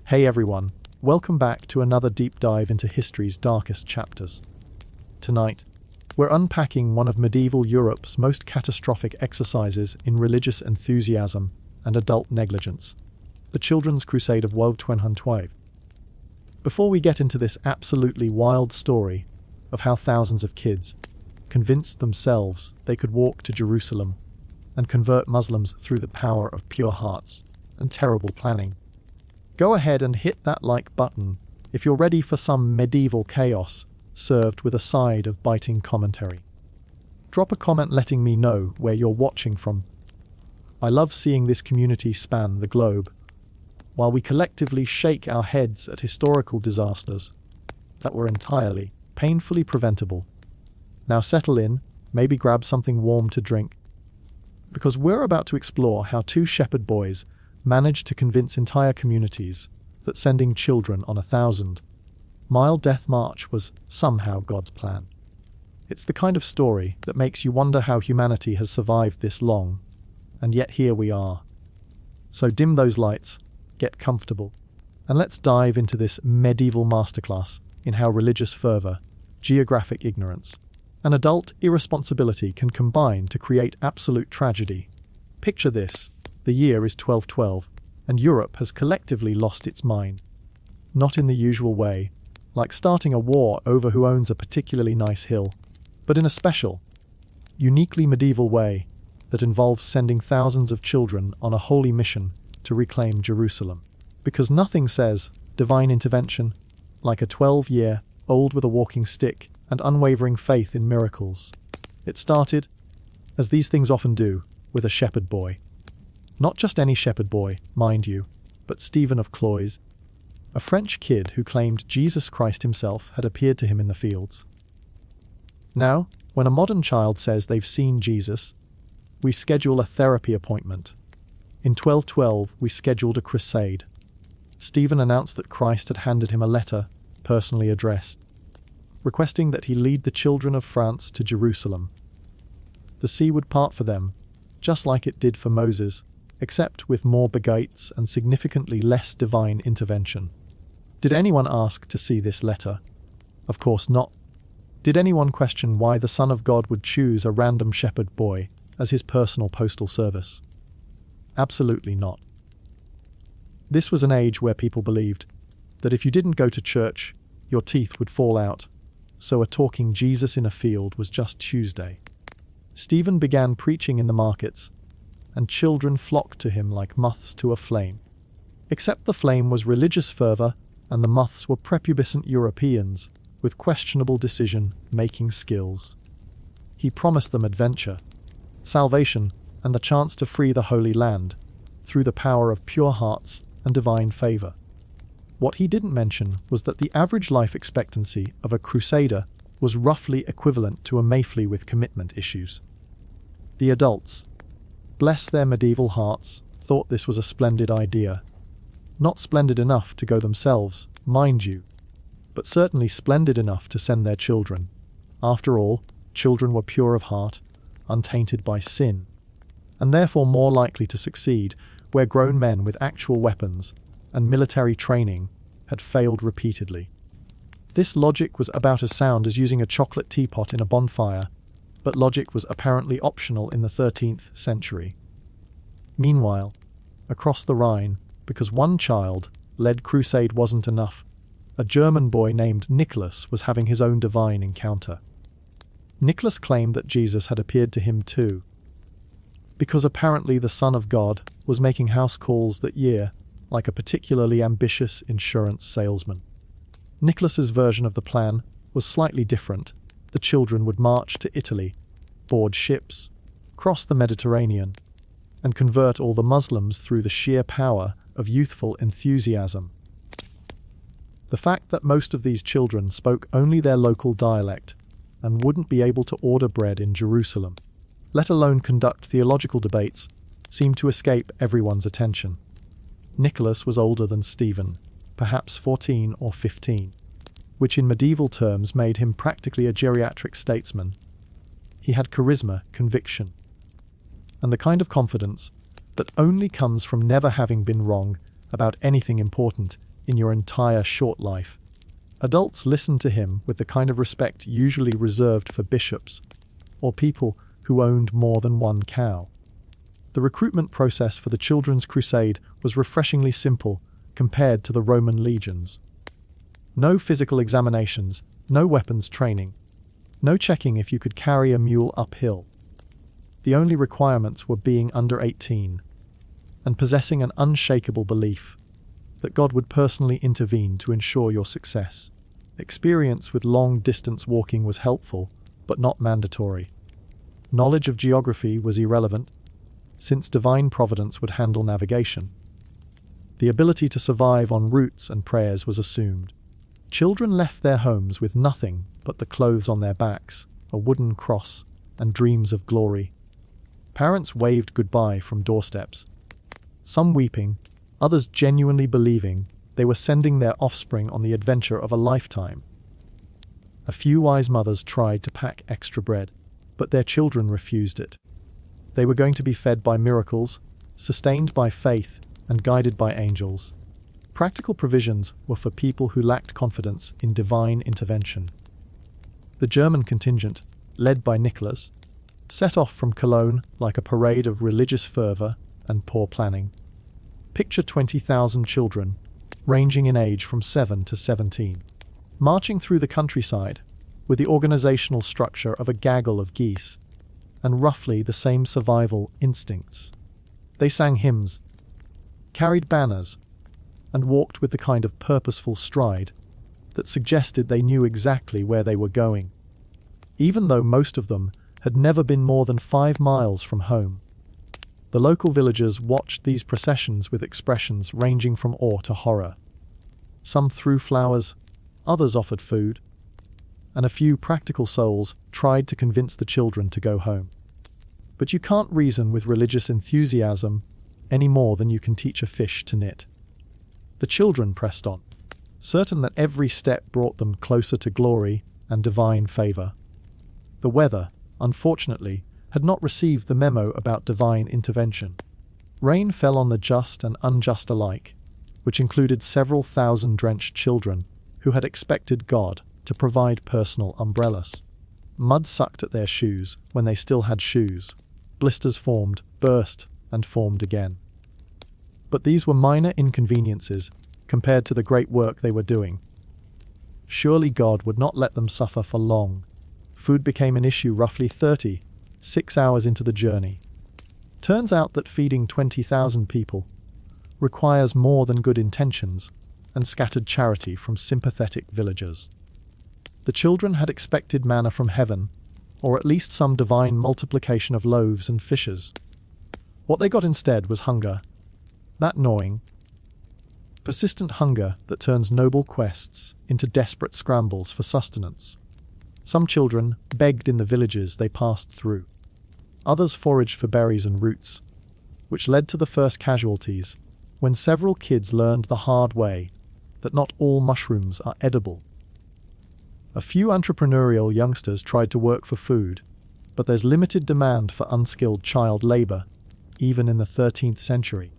Hey everyone, welcome back to another deep dive into history's darkest chapters. Tonight, we're unpacking one of medieval Europe's most catastrophic exercises in religious enthusiasm and adult negligence, the Children's Crusade of 1225. Before we get into this absolutely wild story of how thousands of kids convinced themselves they could walk to Jerusalem and convert Muslims through the power of pure hearts and terrible planning, go ahead and hit that like button if you're ready for some medieval chaos served with a side of biting commentary. Drop a comment letting me know where you're watching from. I love seeing this community span the globe, while we collectively shake our heads at historical disasters that were entirely, painfully preventable. Now settle in, maybe grab something warm to drink, because we're about to explore how two shepherd boys managed to convince entire communities that sending children on a 1,000-mile death march was somehow God's plan. It's the kind of story that makes you wonder how humanity has survived this long, and yet here we are. So dim those lights, get comfortable, and let's dive into this medieval masterclass in how religious fervor, geographic ignorance, and adult irresponsibility can combine to create absolute tragedy. Picture this. The year is 1212, and Europe has collectively lost its mind. Not in the usual way, like starting a war over who owns a particularly nice hill, but in a special, uniquely medieval way that involves sending thousands of children on a holy mission to reclaim Jerusalem. Because nothing says divine intervention like a 12-year-old with a walking stick and unwavering faith in miracles. It started, as these things often do, with a shepherd boy. Not just any shepherd boy, mind you, but Stephen of Cloyes, a French kid who claimed Jesus Christ himself had appeared to him in the fields. Now, when a modern child says they've seen Jesus, we schedule a therapy appointment. In 1212, we scheduled a crusade. Stephen announced that Christ had handed him a letter, personally addressed, requesting that he lead the children of France to Jerusalem. The sea would part for them, just like it did for Moses, except with more begates and significantly less divine intervention. Did anyone ask to see this letter? Of course not. Did anyone question why the Son of God would choose a random shepherd boy as his personal postal service? Absolutely not. This was an age where people believed that if you didn't go to church, your teeth would fall out, so a talking Jesus in a field was just Tuesday. Stephen began preaching in the markets, and children flocked to him like moths to a flame. Except the flame was religious fervor, and the moths were prepubescent Europeans with questionable decision-making skills. He promised them adventure, salvation, and the chance to free the Holy Land through the power of pure hearts and divine favor. What he didn't mention was that the average life expectancy of a crusader was roughly equivalent to a Mayfly with commitment issues. The adults, bless their medieval hearts, thought this was a splendid idea. Not splendid enough to go themselves, mind you, but certainly splendid enough to send their children. After all, children were pure of heart, untainted by sin, and therefore more likely to succeed where grown men with actual weapons and military training had failed repeatedly. This logic was about as sound as using a chocolate teapot in a bonfire, but logic was apparently optional in the 13th century. Meanwhile, across the Rhine, because one child-led crusade wasn't enough, a German boy named Nicholas was having his own divine encounter. Nicholas claimed that Jesus had appeared to him too, because apparently the Son of God was making house calls that year, like a particularly ambitious insurance salesman. Nicholas's version of the plan was slightly different. The children would march to Italy, board ships, cross the Mediterranean, and convert all the Muslims through the sheer power of youthful enthusiasm. The fact that most of these children spoke only their local dialect and wouldn't be able to order bread in Jerusalem, let alone conduct theological debates, seemed to escape everyone's attention. Nicholas was older than Stephen, perhaps 14 or 15, which in medieval terms made him practically a geriatric statesman. He had charisma, conviction, and the kind of confidence that only comes from never having been wrong about anything important in your entire short life. Adults listened to him with the kind of respect usually reserved for bishops or people who owned more than one cow. The recruitment process for the Children's Crusade was refreshingly simple compared to the Roman legions. No physical examinations, no weapons training, no checking if you could carry a mule uphill. The only requirements were being under 18 and possessing an unshakable belief that God would personally intervene to ensure your success. Experience with long-distance walking was helpful, but not mandatory. Knowledge of geography was irrelevant, since divine providence would handle navigation. The ability to survive on roots and prayers was assumed. Children left their homes with nothing but the clothes on their backs, a wooden cross, and dreams of glory. Parents waved goodbye from doorsteps, some weeping, others genuinely believing they were sending their offspring on the adventure of a lifetime. A few wise mothers tried to pack extra bread, but their children refused it. They were going to be fed by miracles, sustained by faith, and guided by angels. Practical provisions were for people who lacked confidence in divine intervention. The German contingent, led by Nicholas, set off from Cologne like a parade of religious fervor and poor planning. Picture 20,000 children, ranging in age from 7 to 17, marching through the countryside with the organizational structure of a gaggle of geese and roughly the same survival instincts. They sang hymns, carried banners, and walked with the kind of purposeful stride that suggested they knew exactly where they were going, even though most of them had never been more than 5 miles from home. The local villagers watched these processions with expressions ranging from awe to horror. Some threw flowers, others offered food, and a few practical souls tried to convince the children to go home. But you can't reason with religious enthusiasm any more than you can teach a fish to knit. The children pressed on, certain that every step brought them closer to glory and divine favor. The weather, unfortunately, had not received the memo about divine intervention. Rain fell on the just and unjust alike, which included several thousand drenched children who had expected God to provide personal umbrellas. Mud sucked at their shoes when they still had shoes. Blisters formed, burst, and formed again. But these were minor inconveniences compared to the great work they were doing. Surely God would not let them suffer for long. Food became an issue roughly 36 hours into the journey. Turns out that feeding 20,000 people requires more than good intentions and scattered charity from sympathetic villagers. The children had expected manna from heaven, or at least some divine multiplication of loaves and fishes. What they got instead was hunger. That gnawing, persistent hunger that turns noble quests into desperate scrambles for sustenance. Some children begged in the villages they passed through. Others foraged for berries and roots, which led to the first casualties when several kids learned the hard way that not all mushrooms are edible. A few entrepreneurial youngsters tried to work for food, but there's limited demand for unskilled child labor, even in the 13th century,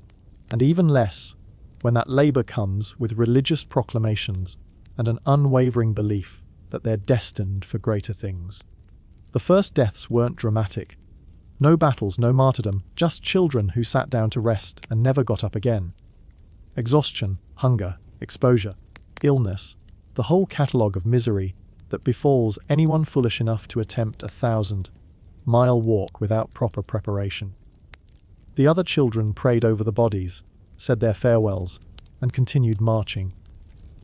and even less when that labor comes with religious proclamations and an unwavering belief that they're destined for greater things. The first deaths weren't dramatic. No battles, no martyrdom, just children who sat down to rest and never got up again. Exhaustion, hunger, exposure, illness, the whole catalogue of misery that befalls anyone foolish enough to attempt a 1,000-mile walk without proper preparation. The other children prayed over the bodies, said their farewells, and continued marching.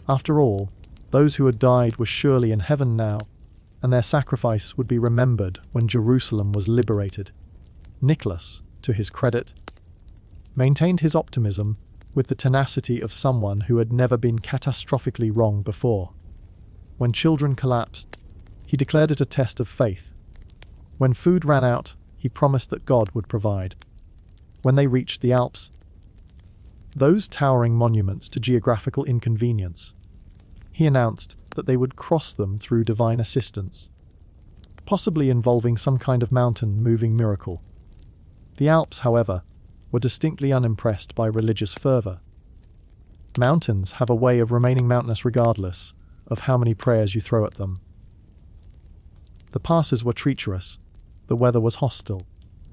After all, those who had died were surely in heaven now, and their sacrifice would be remembered when Jerusalem was liberated. Nicholas, to his credit, maintained his optimism with the tenacity of someone who had never been catastrophically wrong before. When children collapsed, he declared it a test of faith. When food ran out, he promised that God would provide. When they reached the Alps, those towering monuments to geographical inconvenience, he announced that they would cross them through divine assistance, possibly involving some kind of mountain-moving miracle. The Alps, however, were distinctly unimpressed by religious fervor. Mountains have a way of remaining mountainous regardless of how many prayers you throw at them. The passes were treacherous, the weather was hostile,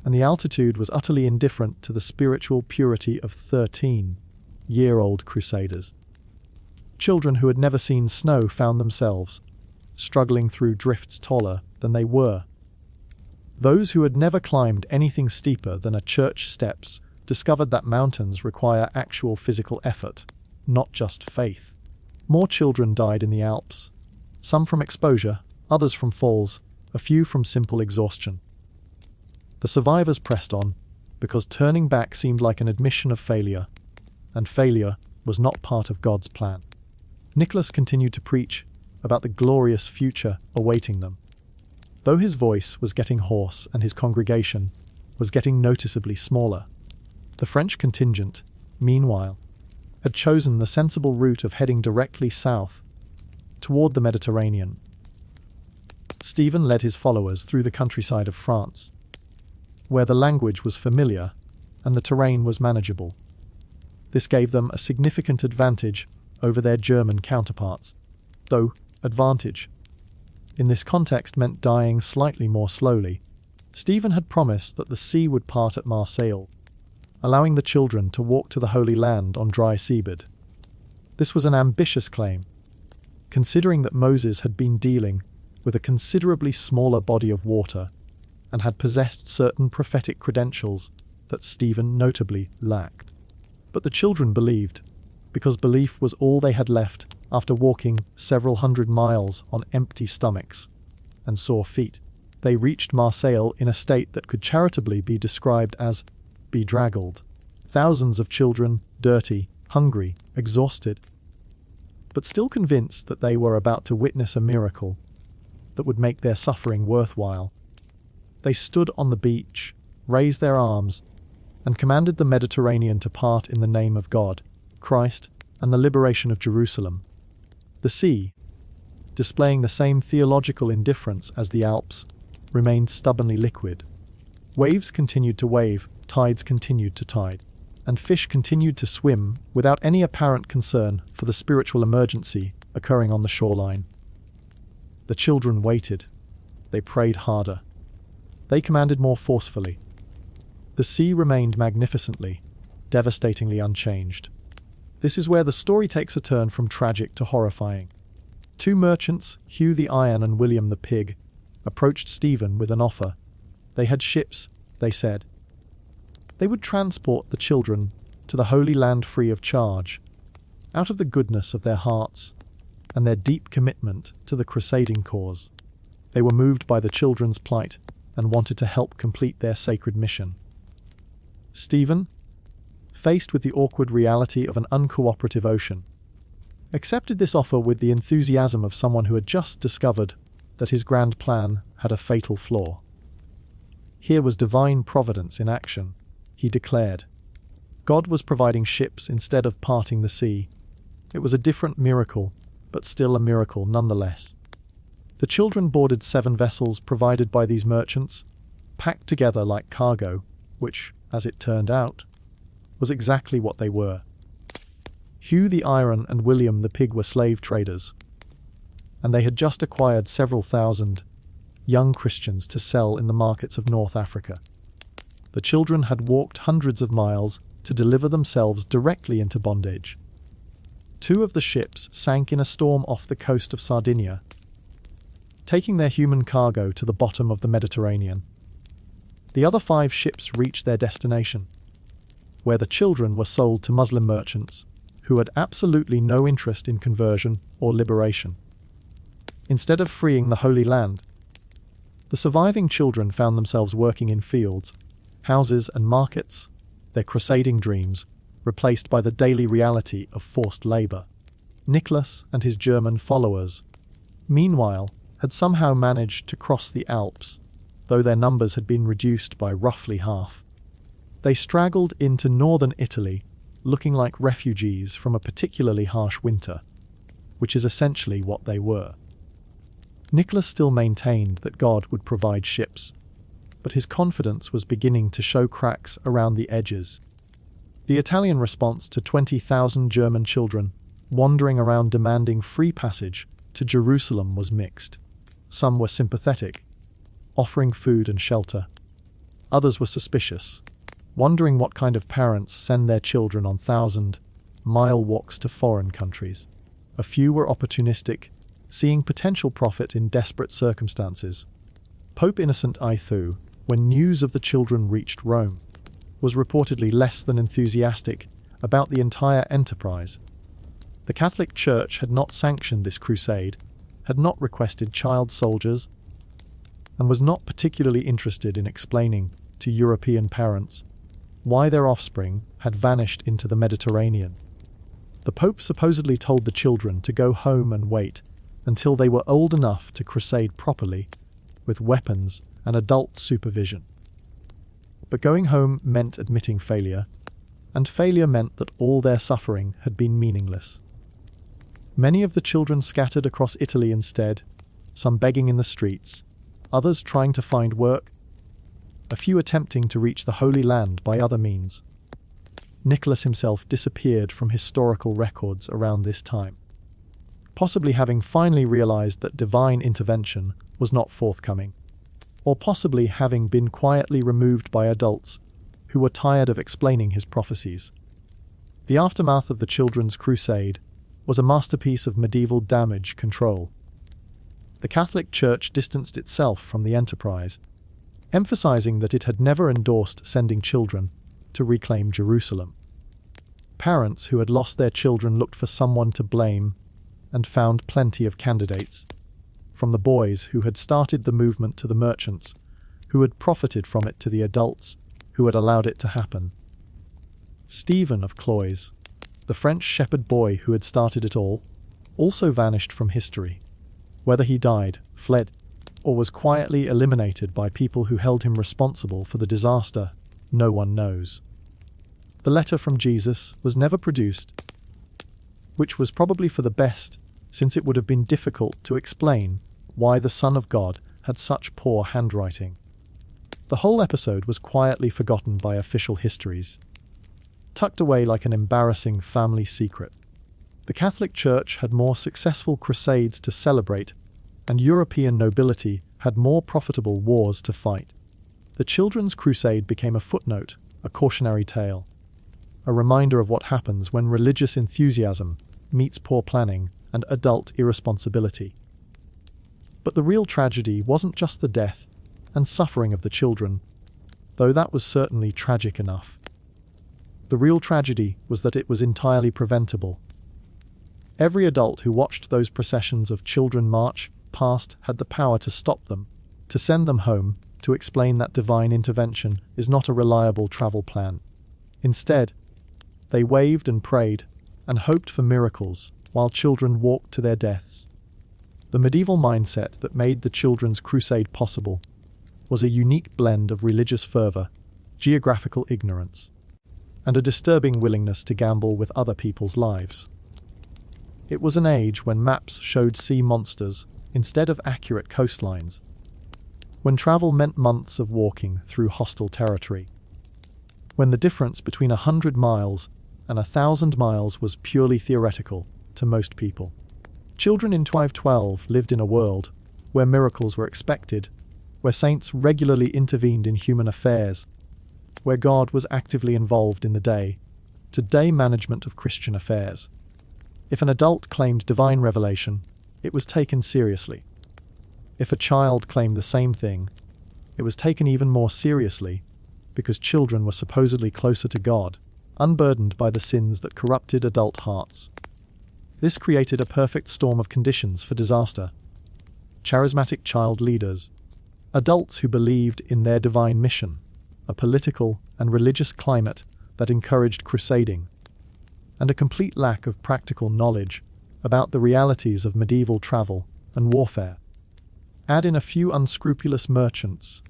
and the altitude was utterly indifferent to the spiritual purity of 13-year-old crusaders. Children who had never seen snow found themselves struggling through drifts taller than they were. Those who had never climbed anything steeper than a church steps discovered that mountains require actual physical effort, not just faith. More children died in the Alps, some from exposure, others from falls, a few from simple exhaustion. The survivors pressed on, because turning back seemed like an admission of failure, and failure was not part of God's plan. Nicholas continued to preach about the glorious future awaiting them. Though his voice was getting hoarse and his congregation was getting noticeably smaller, the French contingent, meanwhile, had chosen the sensible route of heading directly south toward the Mediterranean. Stephen led his followers through the countryside of France, where the language was familiar and the terrain was manageable. This gave them a significant advantage over their German counterparts, though advantage in this context meant dying slightly more slowly. Stephen had promised that the sea would part at Marseilles, allowing the children to walk to the Holy Land on dry seabed. This was an ambitious claim, considering that Moses had been dealing with a considerably smaller body of water and had possessed certain prophetic credentials that Stephen notably lacked. But the children believed, because belief was all they had left after walking several hundred miles on empty stomachs and sore feet. They reached Marseilles in a state that could charitably be described as bedraggled. Thousands of children, dirty, hungry, exhausted, but still convinced that they were about to witness a miracle that would make their suffering worthwhile. They stood on the beach, raised their arms, and commanded the Mediterranean to part in the name of God, Christ, and the liberation of Jerusalem. The sea, displaying the same theological indifference as the Alps, remained stubbornly liquid. Waves continued to wave, tides continued to tide, and fish continued to swim without any apparent concern for the spiritual emergency occurring on the shoreline. The children waited. They prayed harder. They commanded more forcefully. The sea remained magnificently, devastatingly unchanged. This is where the story takes a turn from tragic to horrifying. Two merchants, Hugh the Iron and William the Pig, approached Stephen with an offer. They had ships, they said. They would transport the children to the Holy Land free of charge, out of the goodness of their hearts and their deep commitment to the crusading cause. They were moved by the children's plight and wanted to help complete their sacred mission. Stephen, faced with the awkward reality of an uncooperative ocean, accepted this offer with the enthusiasm of someone who had just discovered that his grand plan had a fatal flaw. Here was divine providence in action, he declared. God was providing ships instead of parting the sea. It was a different miracle, but still a miracle nonetheless. The children boarded 7 vessels provided by these merchants, packed together like cargo, which, as it turned out, was exactly what they were. Hugh the Iron and William the Pig were slave traders, and they had just acquired several thousand young Christians to sell in the markets of North Africa. The children had walked hundreds of miles to deliver themselves directly into bondage. 2 of the ships sank in a storm off the coast of Sardinia, taking their human cargo to the bottom of the Mediterranean. The other 5 ships reached their destination, where the children were sold to Muslim merchants who had absolutely no interest in conversion or liberation. Instead of freeing the Holy Land, the surviving children found themselves working in fields, houses and markets, their crusading dreams replaced by the daily reality of forced labor. Nicholas and his German followers, meanwhile, had somehow managed to cross the Alps, though their numbers had been reduced by roughly half. They straggled into northern Italy, looking like refugees from a particularly harsh winter, which is essentially what they were. Nicholas still maintained that God would provide ships, but his confidence was beginning to show cracks around the edges. The Italian response to 20,000 German children wandering around demanding free passage to Jerusalem was mixed. Some were sympathetic, offering food and shelter. Others were suspicious, wondering what kind of parents send their children on thousand-mile walks to foreign countries. A few were opportunistic, seeing potential profit in desperate circumstances. Pope Innocent II, when news of the children reached Rome, was reportedly less than enthusiastic about the entire enterprise. The Catholic Church had not sanctioned this crusade, had not requested child soldiers, and was not particularly interested in explaining to European parents why their offspring had vanished into the Mediterranean. The Pope supposedly told the children to go home and wait until they were old enough to crusade properly, with weapons and adult supervision. But going home meant admitting failure, and failure meant that all their suffering had been meaningless. Many of the children scattered across Italy instead, some begging in the streets, others trying to find work, a few attempting to reach the Holy Land by other means. Nicholas himself disappeared from historical records around this time, possibly having finally realized that divine intervention was not forthcoming, or possibly having been quietly removed by adults who were tired of explaining his prophecies. The aftermath of the Children's Crusade was a masterpiece of medieval damage control. The Catholic Church distanced itself from the enterprise, emphasizing that it had never endorsed sending children to reclaim Jerusalem. Parents who had lost their children looked for someone to blame and found plenty of candidates, from the boys who had started the movement to the merchants who had profited from it to the adults who had allowed it to happen. Stephen of Cloyes, the French shepherd boy who had started it all, also vanished from history. Whether he died, fled, or was quietly eliminated by people who held him responsible for the disaster, no one knows. The letter from Jesus was never produced, which was probably for the best, since it would have been difficult to explain why the Son of God had such poor handwriting. The whole episode was quietly forgotten by official histories, tucked away like an embarrassing family secret. The Catholic Church had more successful crusades to celebrate, and European nobility had more profitable wars to fight. The Children's Crusade became a footnote, a cautionary tale, a reminder of what happens when religious enthusiasm meets poor planning and adult irresponsibility. But the real tragedy wasn't just the death and suffering of the children, though that was certainly tragic enough. The real tragedy was that it was entirely preventable. Every adult who watched those processions of children march past had the power to stop them, to send them home, to explain that divine intervention is not a reliable travel plan. Instead, they waved and prayed and hoped for miracles while children walked to their deaths. The medieval mindset that made the Children's Crusade possible was a unique blend of religious fervor, geographical ignorance, and a disturbing willingness to gamble with other people's lives. It was an age when maps showed sea monsters instead of accurate coastlines, when travel meant months of walking through hostile territory, when the difference between 100 miles and 1,000 miles was purely theoretical to most people. Children in 1212 lived in a world where miracles were expected, where saints regularly intervened in human affairs, where God was actively involved in the day-to-day management of Christian affairs. If an adult claimed divine revelation, it was taken seriously. If a child claimed the same thing, it was taken even more seriously, because children were supposedly closer to God, unburdened by the sins that corrupted adult hearts. This created a perfect storm of conditions for disaster. Charismatic child leaders, adults who believed in their divine mission, a political and religious climate that encouraged crusading, and a complete lack of practical knowledge about the realities of medieval travel and warfare. Add in a few unscrupulous merchants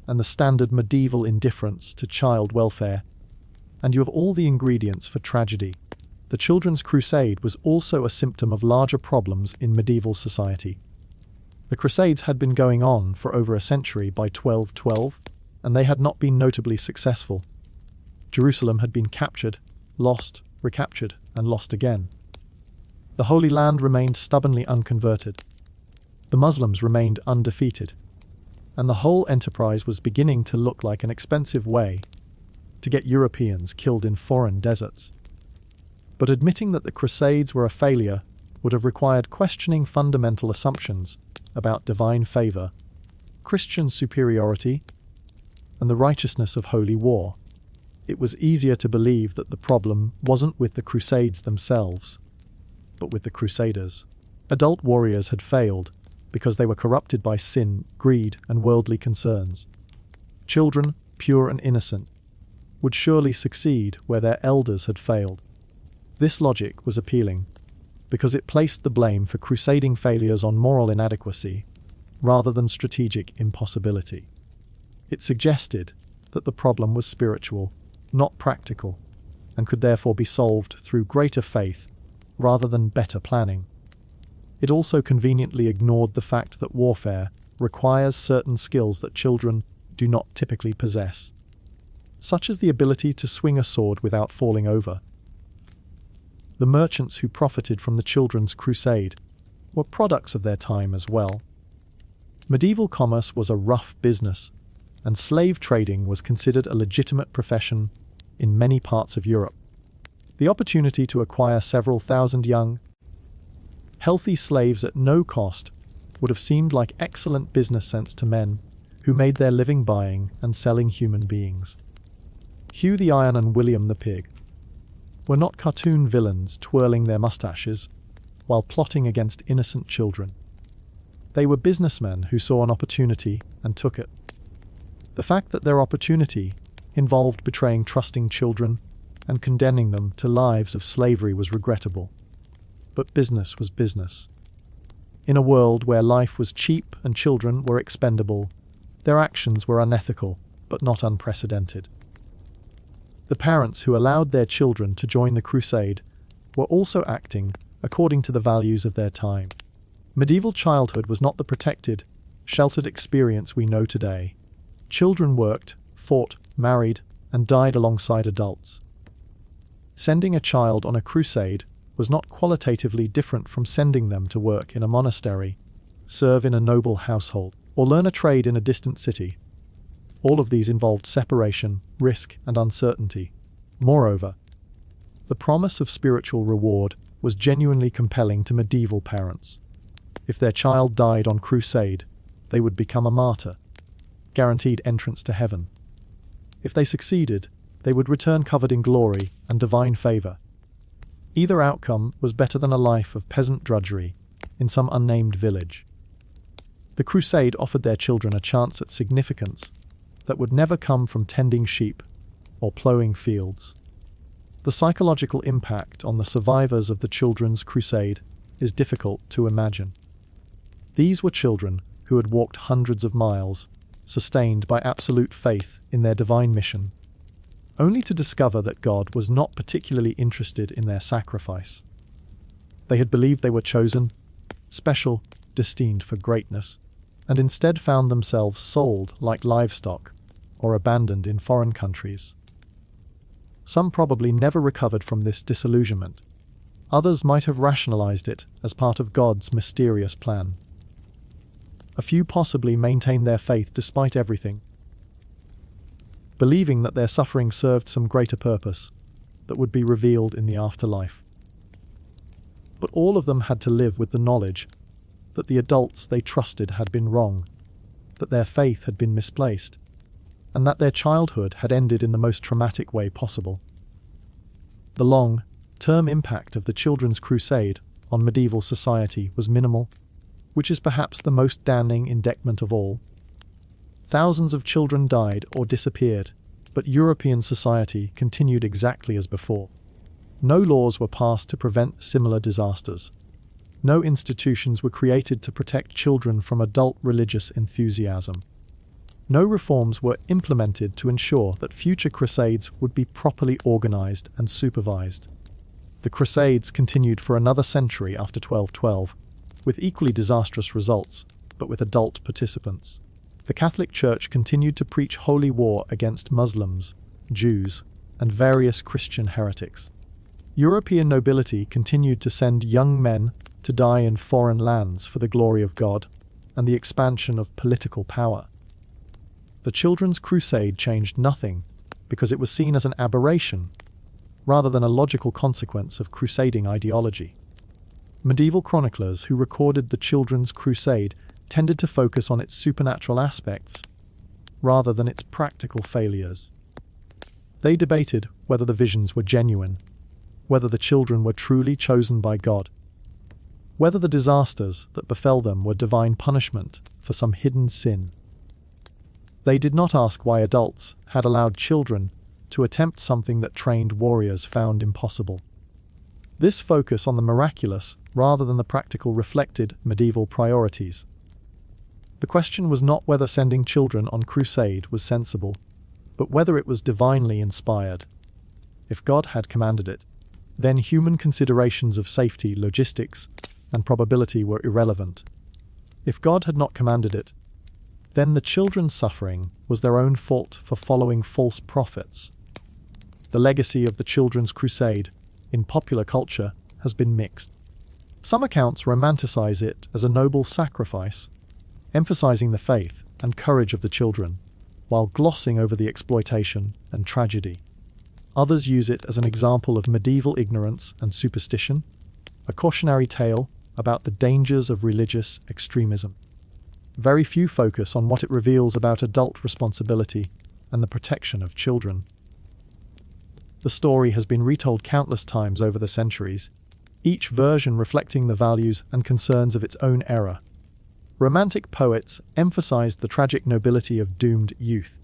and the standard medieval indifference to child welfare, and you have all the ingredients for tragedy. The Children's Crusade was also a symptom of larger problems in medieval society. The Crusades had been going on for over a century by 1212, and they had not been notably successful. Jerusalem had been captured, lost, recaptured, and lost again. The Holy Land remained stubbornly unconverted. The Muslims remained undefeated. And the whole enterprise was beginning to look like an expensive way to get Europeans killed in foreign deserts. But admitting that the Crusades were a failure would have required questioning fundamental assumptions about divine favor, Christian superiority, and the righteousness of holy war. It was easier to believe that the problem wasn't with the Crusades themselves, but with the Crusaders. Adult warriors had failed because they were corrupted by sin, greed, and worldly concerns. Children, pure and innocent, would surely succeed where their elders had failed. This logic was appealing because it placed the blame for crusading failures on moral inadequacy rather than strategic impossibility. It suggested that the problem was spiritual, not practical, and could therefore be solved through greater faith rather than better planning. It also conveniently ignored the fact that warfare requires certain skills that children do not typically possess, such as the ability to swing a sword without falling over. The merchants who profited from the children's crusade were products of their time as well. Medieval commerce was a rough business, and slave trading was considered a legitimate profession in many parts of Europe. The opportunity to acquire several thousand young, healthy slaves at no cost would have seemed like excellent business sense to men who made their living buying and selling human beings. Hugh the Iron and William the Pig were not cartoon villains twirling their mustaches while plotting against innocent children. They were businessmen who saw an opportunity and took it. The fact that their opportunity involved betraying trusting children and condemning them to lives of slavery was regrettable. But business was business. In a world where life was cheap and children were expendable, their actions were unethical but not unprecedented. The parents who allowed their children to join the crusade were also acting according to the values of their time. Medieval childhood was not the protected, sheltered experience we know today. Children worked, fought, married, and died alongside adults. Sending a child on a crusade was not qualitatively different from sending them to work in a monastery, serve in a noble household, or learn a trade in a distant city. All of these involved separation, risk, and uncertainty. Moreover, the promise of spiritual reward was genuinely compelling to medieval parents. If their child died on crusade, they would become a martyr, guaranteed entrance to heaven. If they succeeded, they would return covered in glory and divine favor. Either outcome was better than a life of peasant drudgery in some unnamed village. The crusade offered their children a chance at significance that would never come from tending sheep or plowing fields. The psychological impact on the survivors of the children's crusade is difficult to imagine. These were children who had walked hundreds of miles, sustained by absolute faith in their divine mission, only to discover that God was not particularly interested in their sacrifice. They had believed they were chosen, special, destined for greatness, and instead found themselves sold like livestock or abandoned in foreign countries. Some probably never recovered from this disillusionment. Others might have rationalized it as part of God's mysterious plan. A few possibly maintained their faith despite everything, believing that their suffering served some greater purpose that would be revealed in the afterlife. But all of them had to live with the knowledge that the adults they trusted had been wrong, that their faith had been misplaced, and that their childhood had ended in the most traumatic way possible. The long-term impact of the children's crusade on medieval society was minimal, which is perhaps the most damning indictment of all. Thousands of children died or disappeared, but European society continued exactly as before. No laws were passed to prevent similar disasters. No institutions were created to protect children from adult religious enthusiasm. No reforms were implemented to ensure that future crusades would be properly organized and supervised. The crusades continued for another century after 1212, with equally disastrous results, but with adult participants. The Catholic Church continued to preach holy war against Muslims, Jews, and various Christian heretics. European nobility continued to send young men to die in foreign lands for the glory of God and the expansion of political power. The Children's Crusade changed nothing because it was seen as an aberration rather than a logical consequence of crusading ideology. Medieval chroniclers who recorded the Children's Crusade tended to focus on its supernatural aspects rather than its practical failures. They debated whether the visions were genuine, whether the children were truly chosen by God, whether the disasters that befell them were divine punishment for some hidden sin. They did not ask why adults had allowed children to attempt something that trained warriors found impossible. This focus on the miraculous rather than the practical reflected medieval priorities. The question was not whether sending children on crusade was sensible, but whether it was divinely inspired. If God had commanded it, then human considerations of safety, logistics, and probability were irrelevant. If God had not commanded it, then the children's suffering was their own fault for following false prophets. The legacy of the Children's Crusade in popular culture has been mixed. Some accounts romanticize it as a noble sacrifice, emphasizing the faith and courage of the children, while glossing over the exploitation and tragedy. Others use it as an example of medieval ignorance and superstition, a cautionary tale about the dangers of religious extremism. Very few focus on what it reveals about adult responsibility and the protection of children. The story has been retold countless times over the centuries, each version reflecting the values and concerns of its own era. Romantic poets emphasized the tragic nobility of doomed youth.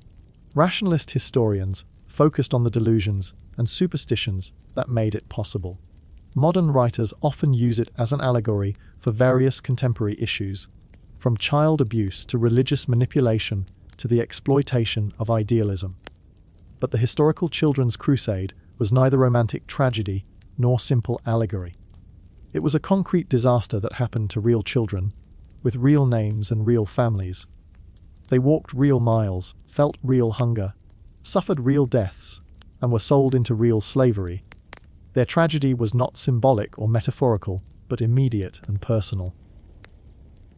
Rationalist historians focused on the delusions and superstitions that made it possible. Modern writers often use it as an allegory for various contemporary issues, from child abuse to religious manipulation to the exploitation of idealism. But the historical Children's Crusade was neither romantic tragedy nor simple allegory. It was a concrete disaster that happened to real children, with real names and real families. They walked real miles, felt real hunger, suffered real deaths, and were sold into real slavery. Their tragedy was not symbolic or metaphorical, but immediate and personal.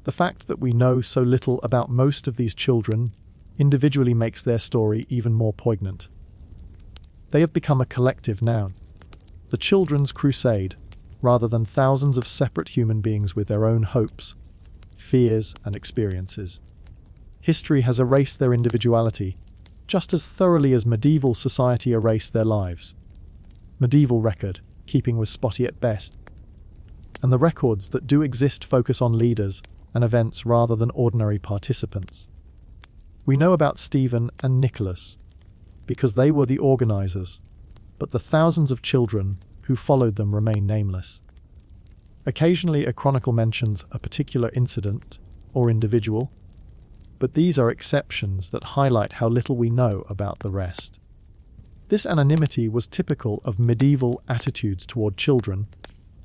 The fact that we know so little about most of these children individually makes their story even more poignant. They have become a collective noun, the Children's Crusade, rather than thousands of separate human beings with their own hopes, fears, and experiences. History has erased their individuality, just as thoroughly as medieval society erased their lives. Medieval record, keeping was spotty at best, and the records that do exist focus on leaders and events rather than ordinary participants. We know about Stephen and Nicholas because they were the organizers, but the thousands of children who followed them remain nameless. Occasionally a chronicle mentions a particular incident or individual, but these are exceptions that highlight how little we know about the rest. This anonymity was typical of medieval attitudes toward children,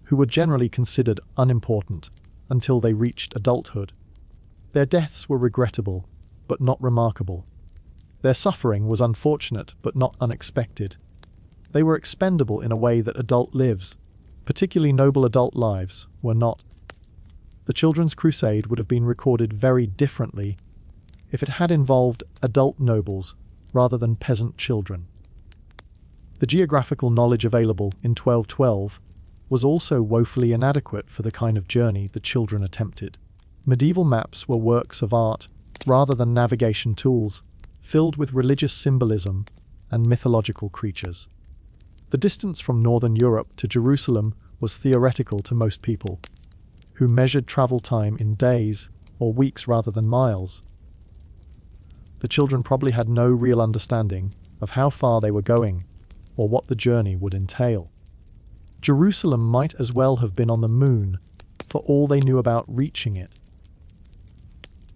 who were generally considered unimportant until they reached adulthood. Their deaths were regrettable, but not remarkable. Their suffering was unfortunate, but not unexpected. They were expendable in a way that adult lives, particularly noble adult lives, were not. The Children's Crusade would have been recorded very differently if it had involved adult nobles rather than peasant children. The geographical knowledge available in 1212 was also woefully inadequate for the kind of journey the children attempted. Medieval maps were works of art rather than navigation tools, filled with religious symbolism and mythological creatures. The distance from northern Europe to Jerusalem was theoretical to most people, who measured travel time in days or weeks rather than miles. The children probably had no real understanding of how far they were going or what the journey would entail. Jerusalem might as well have been on the moon, for all they knew about reaching it.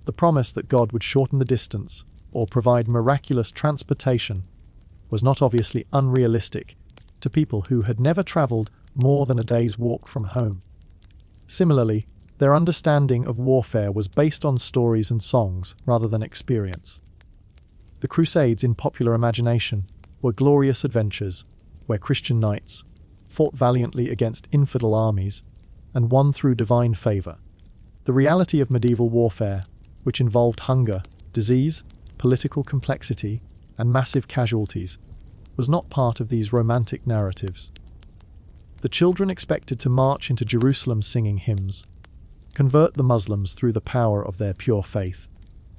The promise that God would shorten the distance or provide miraculous transportation was not obviously unrealistic to people who had never traveled more than a day's walk from home. Similarly, their understanding of warfare was based on stories and songs rather than experience. The Crusades in popular imagination were glorious adventures where Christian knights fought valiantly against infidel armies and won through divine favor. The reality of medieval warfare, which involved hunger, disease, political complexity, and massive casualties, was not part of these romantic narratives. The children expected to march into Jerusalem singing hymns, convert the Muslims through the power of their pure faith,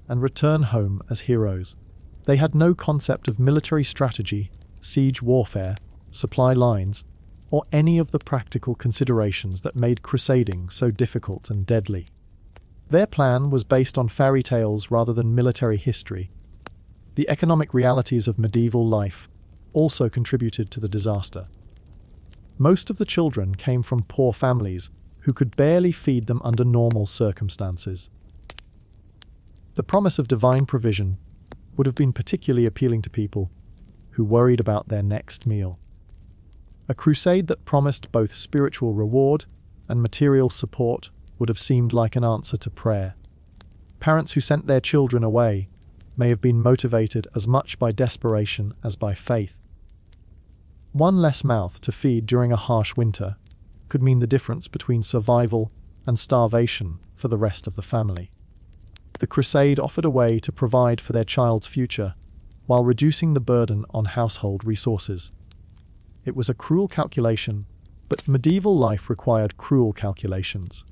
and return home as heroes. They had no concept of military strategy, siege warfare, supply lines, or any of the practical considerations that made crusading so difficult and deadly. Their plan was based on fairy tales rather than military history. The economic realities of medieval life also contributed to the disaster. Most of the children came from poor families who could barely feed them under normal circumstances. The promise of divine provision would have been particularly appealing to people who worried about their next meal. A crusade that promised both spiritual reward and material support would have seemed like an answer to prayer. Parents who sent their children away may have been motivated as much by desperation as by faith. One less mouth to feed during a harsh winter could mean the difference between survival and starvation for the rest of the family. The crusade offered a way to provide for their child's future while reducing the burden on household resources. It was a cruel calculation, but medieval life required cruel calculations.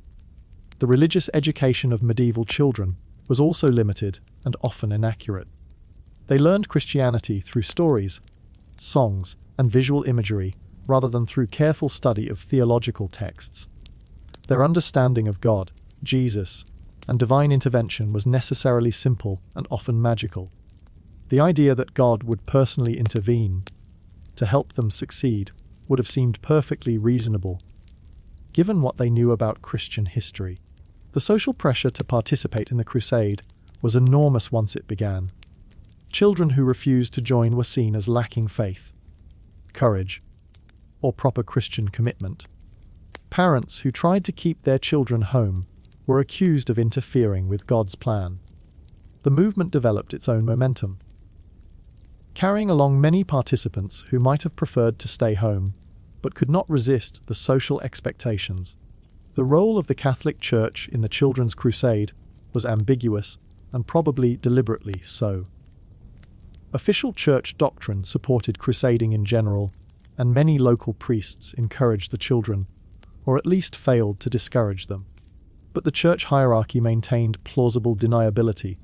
The religious education of medieval children was also limited and often inaccurate. They learned Christianity through stories, songs, and visual imagery rather than through careful study of theological texts. Their understanding of God, Jesus, and divine intervention was necessarily simple and often magical. The idea that God would personally intervene to help them succeed would have seemed perfectly reasonable, given what they knew about Christian history. The social pressure to participate in the crusade was enormous once it began. Children who refused to join were seen as lacking faith, courage, or proper Christian commitment. Parents who tried to keep their children home were accused of interfering with God's plan. The movement developed its own momentum, carrying along many participants who might have preferred to stay home, but could not resist the social expectations. The role of the Catholic Church in the Children's Crusade was ambiguous, and probably deliberately so. Official church doctrine supported crusading in general, and many local priests encouraged the children, or at least failed to discourage them. But the church hierarchy maintained plausible deniability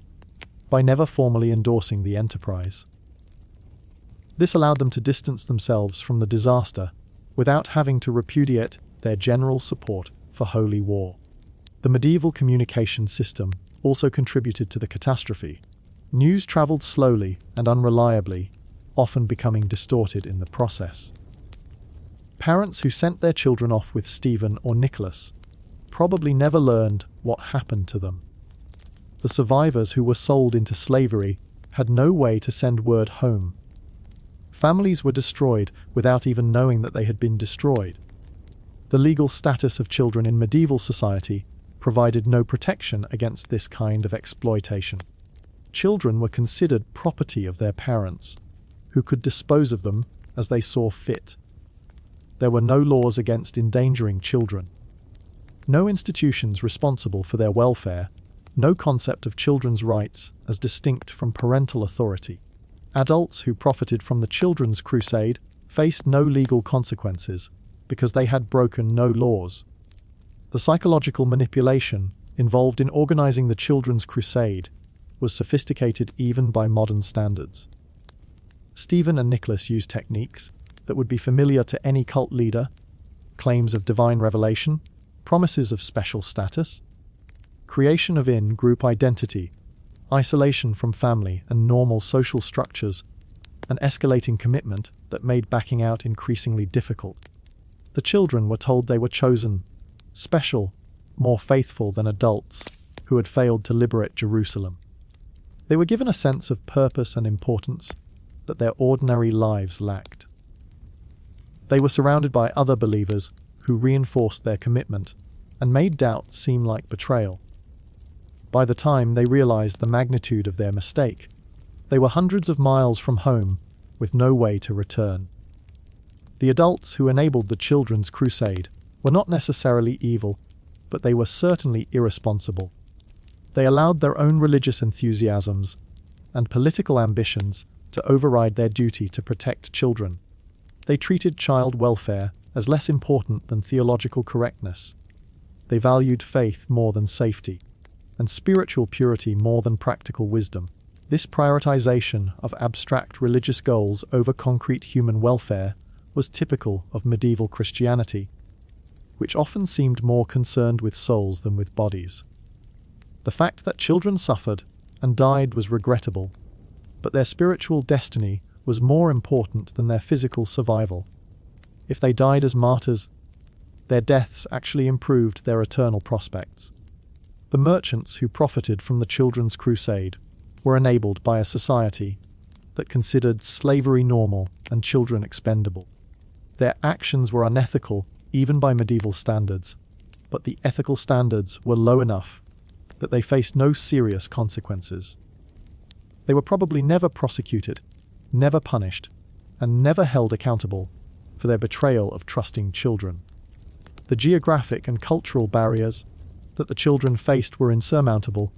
by never formally endorsing the enterprise. This allowed them to distance themselves from the disaster without having to repudiate their general support for holy war. The medieval communication system also contributed to the catastrophe. News traveled slowly and unreliably, often becoming distorted in the process. Parents who sent their children off with Stephen or Nicholas probably never learned what happened to them. The survivors who were sold into slavery had no way to send word home. Families were destroyed without even knowing that they had been destroyed. The legal status of children in medieval society provided no protection against this kind of exploitation. Children were considered property of their parents, who could dispose of them as they saw fit. There were no laws against endangering children, no institutions responsible for their welfare, no concept of children's rights as distinct from parental authority. Adults who profited from the Children's Crusade faced no legal consequences because they had broken no laws. The psychological manipulation involved in organizing the Children's Crusade was sophisticated even by modern standards. Stephen and Nicholas used techniques that would be familiar to any cult leader: claims of divine revelation, promises of special status, creation of in-group identity, isolation from family and normal social structures, and escalating commitment that made backing out increasingly difficult. The children were told they were chosen, special, more faithful than adults who had failed to liberate Jerusalem. They were given a sense of purpose and importance that their ordinary lives lacked. They were surrounded by other believers who reinforced their commitment and made doubt seem like betrayal. By the time they realized the magnitude of their mistake, they were hundreds of miles from home with no way to return. The adults who enabled the children's crusade were not necessarily evil, but they were certainly irresponsible. They allowed their own religious enthusiasms and political ambitions to override their duty to protect children. They treated child welfare as less important than theological correctness. They valued faith more than safety, and spiritual purity more than practical wisdom. This prioritization of abstract religious goals over concrete human welfare was typical of medieval Christianity, which often seemed more concerned with souls than with bodies. The fact that children suffered and died was regrettable, but their spiritual destiny was more important than their physical survival. If they died as martyrs, their deaths actually improved their eternal prospects. The merchants who profited from the children's crusade were enabled by a society that considered slavery normal and children expendable. Their actions were unethical even by medieval standards, but the ethical standards were low enough that they faced no serious consequences. They were probably never prosecuted, never punished, and never held accountable for their betrayal of trusting children. The geographic and cultural barriers that the children faced were insurmountable,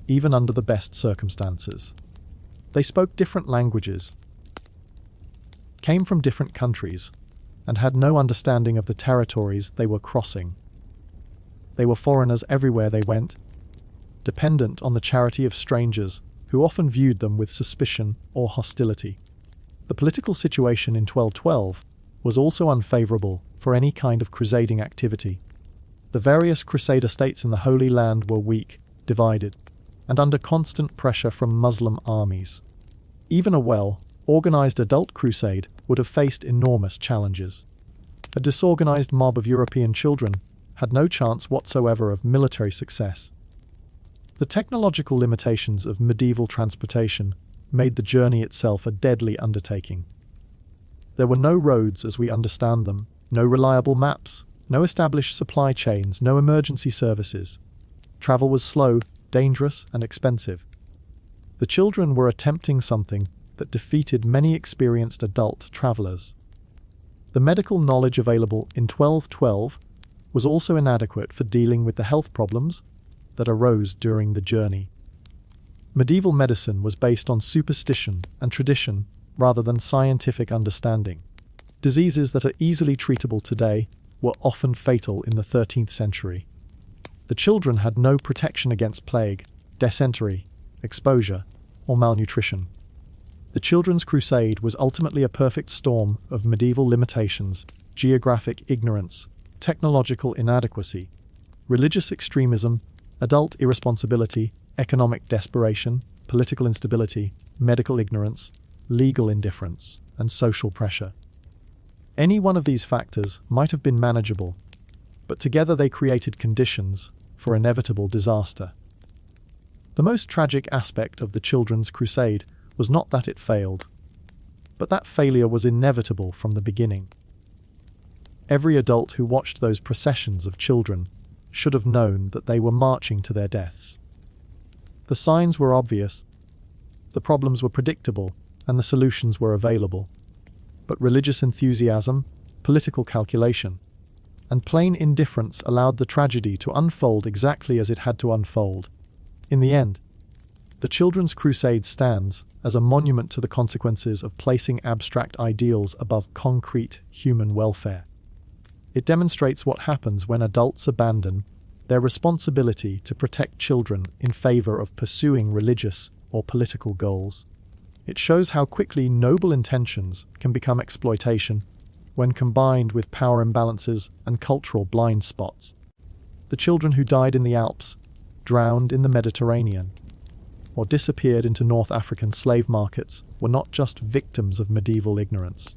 even under the best circumstances. They spoke different languages, came from different countries, and had no understanding of the territories they were crossing. They were foreigners everywhere they went, dependent on the charity of strangers who often viewed them with suspicion or hostility. The political situation in 1212 was also unfavorable for any kind of crusading activity. The various crusader states in the Holy Land were weak, divided, and under constant pressure from Muslim armies. Even a well-organized adult crusade would have faced enormous challenges. A disorganized mob of European children had no chance whatsoever of military success. The technological limitations of medieval transportation made the journey itself a deadly undertaking. There were no roads as we understand them, no reliable maps, no established supply chains, no emergency services. Travel was slow, dangerous, and expensive. The children were attempting something that defeated many experienced adult travelers. The medical knowledge available in 1212 was also inadequate for dealing with the health problems that arose during the journey. Medieval medicine was based on superstition and tradition rather than scientific understanding. Diseases that are easily treatable today were often fatal in the 13th century. The children had no protection against plague, dysentery, exposure, or malnutrition. The Children's Crusade was ultimately a perfect storm of medieval limitations, geographic ignorance, technological inadequacy, religious extremism, adult irresponsibility, economic desperation, political instability, medical ignorance, legal indifference, and social pressure. Any one of these factors might have been manageable, but together they created conditions for inevitable disaster. The most tragic aspect of the Children's Crusade was not that it failed, but that failure was inevitable from the beginning. Every adult who watched those processions of children should have known that they were marching to their deaths. The signs were obvious, the problems were predictable, and the solutions were available. But religious enthusiasm, political calculation, and plain indifference allowed the tragedy to unfold exactly as it had to unfold. In the end, the Children's Crusade stands as a monument to the consequences of placing abstract ideals above concrete human welfare. It demonstrates what happens when adults abandon their responsibility to protect children in favor of pursuing religious or political goals. It shows how quickly noble intentions can become exploitation when combined with power imbalances and cultural blind spots. The children who died in the Alps, drowned in the Mediterranean, or disappeared into North African slave markets were not just victims of medieval ignorance.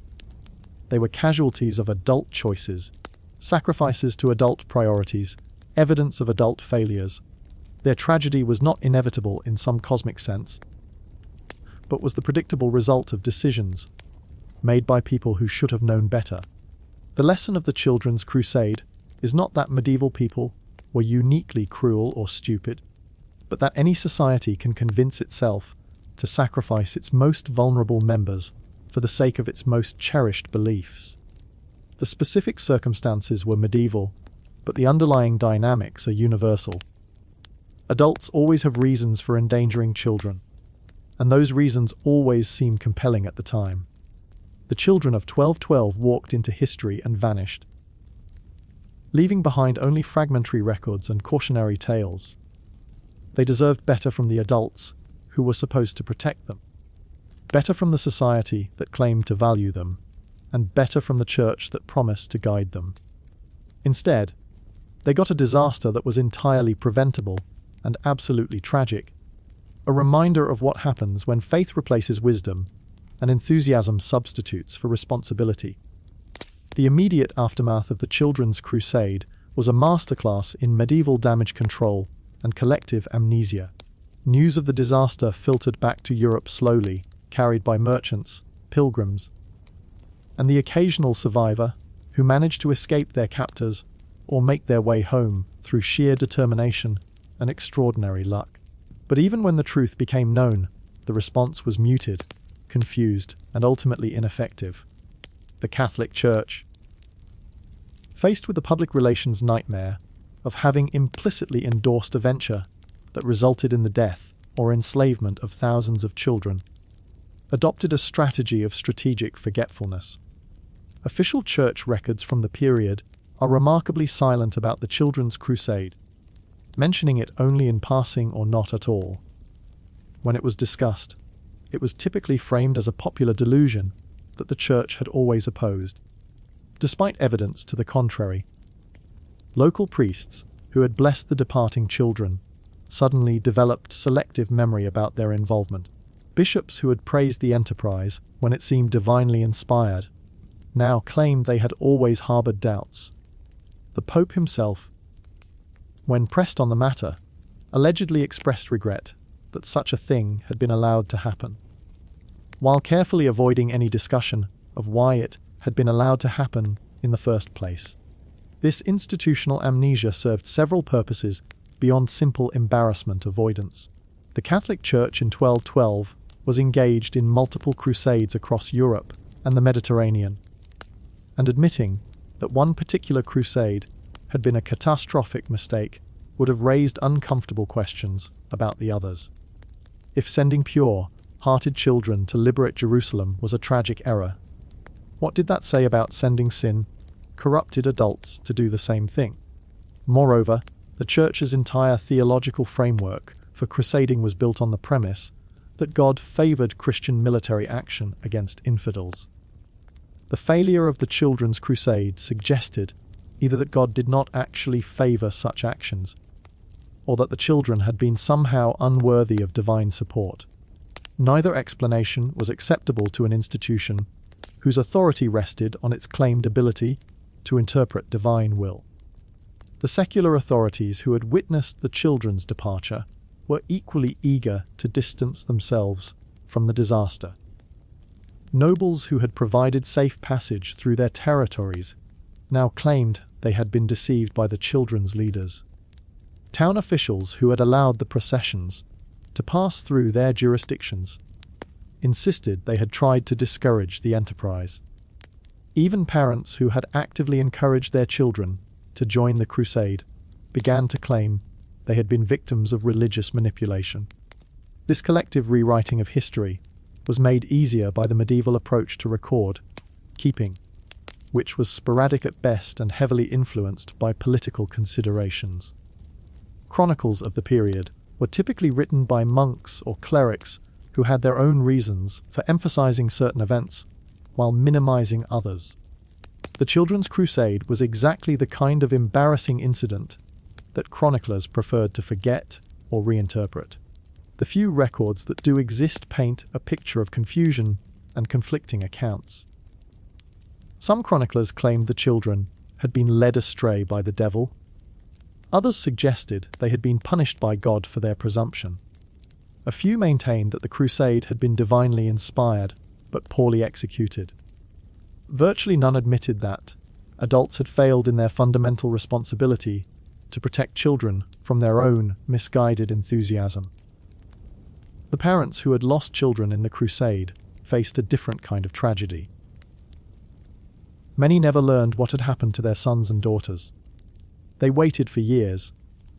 They were casualties of adult choices, sacrifices to adult priorities, evidence of adult failures. Their tragedy was not inevitable in some cosmic sense, but was the predictable result of decisions made by people who should have known better. The lesson of the Children's Crusade is not that medieval people were uniquely cruel or stupid, but that any society can convince itself to sacrifice its most vulnerable members for the sake of its most cherished beliefs. The specific circumstances were medieval, but the underlying dynamics are universal. Adults always have reasons for endangering children, and those reasons always seem compelling at the time. The children of 1212 walked into history and vanished, leaving behind only fragmentary records and cautionary tales. They deserved better from the adults who were supposed to protect them, better from the society that claimed to value them, and better from the church that promised to guide them. Instead, they got a disaster that was entirely preventable and absolutely tragic, a reminder of what happens when faith replaces wisdom and enthusiasm substitutes for responsibility. The immediate aftermath of the Children's Crusade was a masterclass in medieval damage control and collective amnesia. News of the disaster filtered back to Europe slowly, carried by merchants, pilgrims, and the occasional survivor who managed to escape their captors or make their way home through sheer determination and extraordinary luck. But even when the truth became known, the response was muted, confused, and ultimately ineffective. The Catholic Church, faced with the public relations nightmare of having implicitly endorsed a venture that resulted in the death or enslavement of thousands of children, adopted a strategy of strategic forgetfulness. Official church records from the period are remarkably silent about the Children's Crusade, mentioning it only in passing or not at all. When it was discussed, it was typically framed as a popular delusion that the church had always opposed, despite evidence to the contrary. Local priests, who had blessed the departing children, suddenly developed selective memory about their involvement. Bishops who had praised the enterprise when it seemed divinely inspired now claimed they had always harbored doubts. The Pope himself, when pressed on the matter, allegedly expressed regret that such a thing had been allowed to happen, while carefully avoiding any discussion of why it had been allowed to happen in the first place. This institutional amnesia served several purposes beyond simple embarrassment avoidance. The Catholic Church in 1212 was engaged in multiple crusades across Europe and the Mediterranean, and admitting that one particular crusade had been a catastrophic mistake would have raised uncomfortable questions about the others. If sending pure-hearted children to liberate Jerusalem was a tragic error, what did that say about sending sin-corrupted adults to do the same thing? Moreover, the Church's entire theological framework for crusading was built on the premise that God favored Christian military action against infidels. The failure of the Children's Crusade suggested either that God did not actually favor such actions, or that the children had been somehow unworthy of divine support. Neither explanation was acceptable to an institution whose authority rested on its claimed ability to interpret divine will. The secular authorities who had witnessed the children's departure were equally eager to distance themselves from the disaster. Nobles who had provided safe passage through their territories now claimed they had been deceived by the children's leaders. Town officials who had allowed the processions to pass through their jurisdictions insisted they had tried to discourage the enterprise. Even parents who had actively encouraged their children to join the crusade began to claim they had been victims of religious manipulation. This collective rewriting of history was made easier by the medieval approach to record keeping, which was sporadic at best and heavily influenced by political considerations. Chronicles of the period were typically written by monks or clerics who had their own reasons for emphasizing certain events while minimizing others. The Children's Crusade was exactly the kind of embarrassing incident that chroniclers preferred to forget or reinterpret. The few records that do exist paint a picture of confusion and conflicting accounts. Some chroniclers claimed the children had been led astray by the devil. Others suggested they had been punished by God for their presumption. A few maintained that the crusade had been divinely inspired, but poorly executed. Virtually none admitted that adults had failed in their fundamental responsibility to protect children from their own misguided enthusiasm. The parents who had lost children in the crusade faced a different kind of tragedy. Many never learned what had happened to their sons and daughters. They waited for years,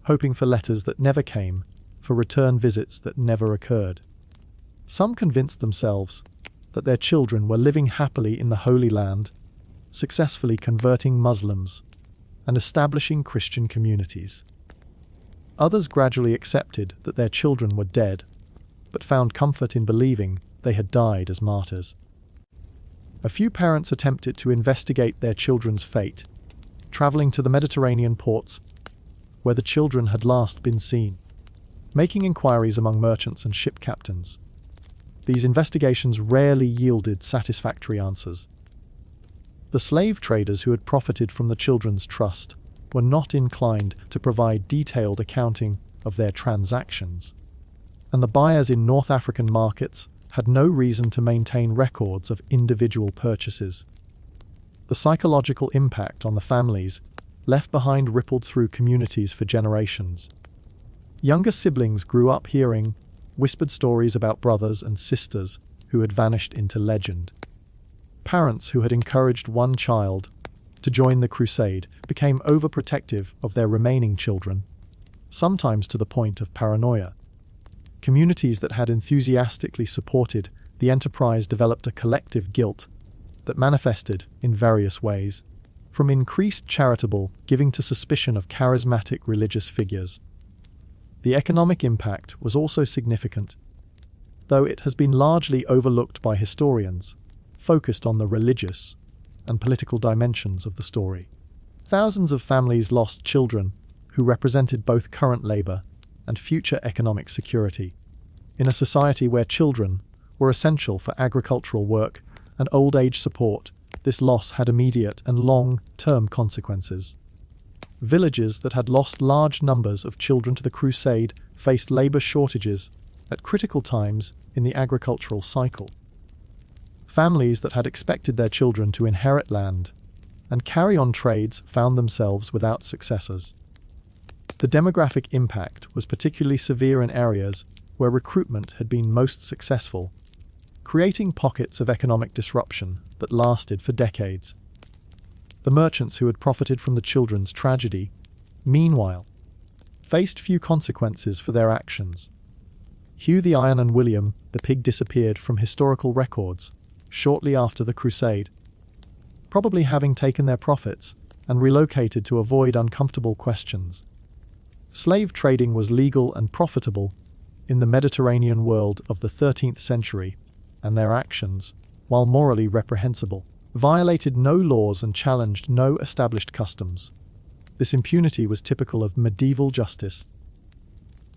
hoping for letters that never came, for return visits that never occurred. Some convinced themselves that their children were living happily in the Holy Land, successfully converting Muslims and establishing Christian communities. Others gradually accepted that their children were dead, but found comfort in believing they had died as martyrs. A few parents attempted to investigate their children's fate, traveling to the Mediterranean ports where the children had last been seen, making inquiries among merchants and ship captains. These investigations rarely yielded satisfactory answers. The slave traders who had profited from the children's trust were not inclined to provide detailed accounting of their transactions, and the buyers in North African markets had no reason to maintain records of individual purchases. The psychological impact on the families left behind rippled through communities for generations. Younger siblings grew up hearing whispered stories about brothers and sisters who had vanished into legend. Parents who had encouraged one child to join the crusade became overprotective of their remaining children, sometimes to the point of paranoia. Communities that had enthusiastically supported the enterprise developed a collective guilt that manifested in various ways, from increased charitable giving to suspicion of charismatic religious figures. The economic impact was also significant, though it has been largely overlooked by historians, focused on the religious and political dimensions of the story. Thousands of families lost children who represented both current labor and future economic security. In a society where children were essential for agricultural work and old age support, this loss had immediate and long-term consequences. Villages that had lost large numbers of children to the crusade faced labor shortages at critical times in the agricultural cycle. Families that had expected their children to inherit land and carry on trades found themselves without successors. The demographic impact was particularly severe in areas where recruitment had been most successful, creating pockets of economic disruption that lasted for decades. The merchants who had profited from the children's tragedy, meanwhile, faced few consequences for their actions. Hugh the Iron and William the Pig disappeared from historical records shortly after the crusade, probably having taken their profits and relocated to avoid uncomfortable questions. Slave trading was legal and profitable in the Mediterranean world of the 13th century, and their actions, while morally reprehensible, violated no laws and challenged no established customs. This impunity was typical of medieval justice,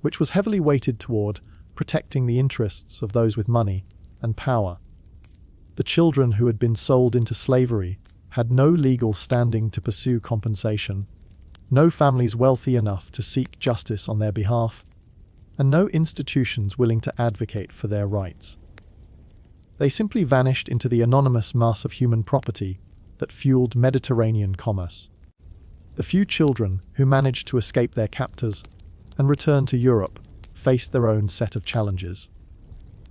which was heavily weighted toward protecting the interests of those with money and power. The children who had been sold into slavery had no legal standing to pursue compensation, no families wealthy enough to seek justice on their behalf, and no institutions willing to advocate for their rights. They simply vanished into the anonymous mass of human property that fueled Mediterranean commerce. The few children who managed to escape their captors and return to Europe faced their own set of challenges.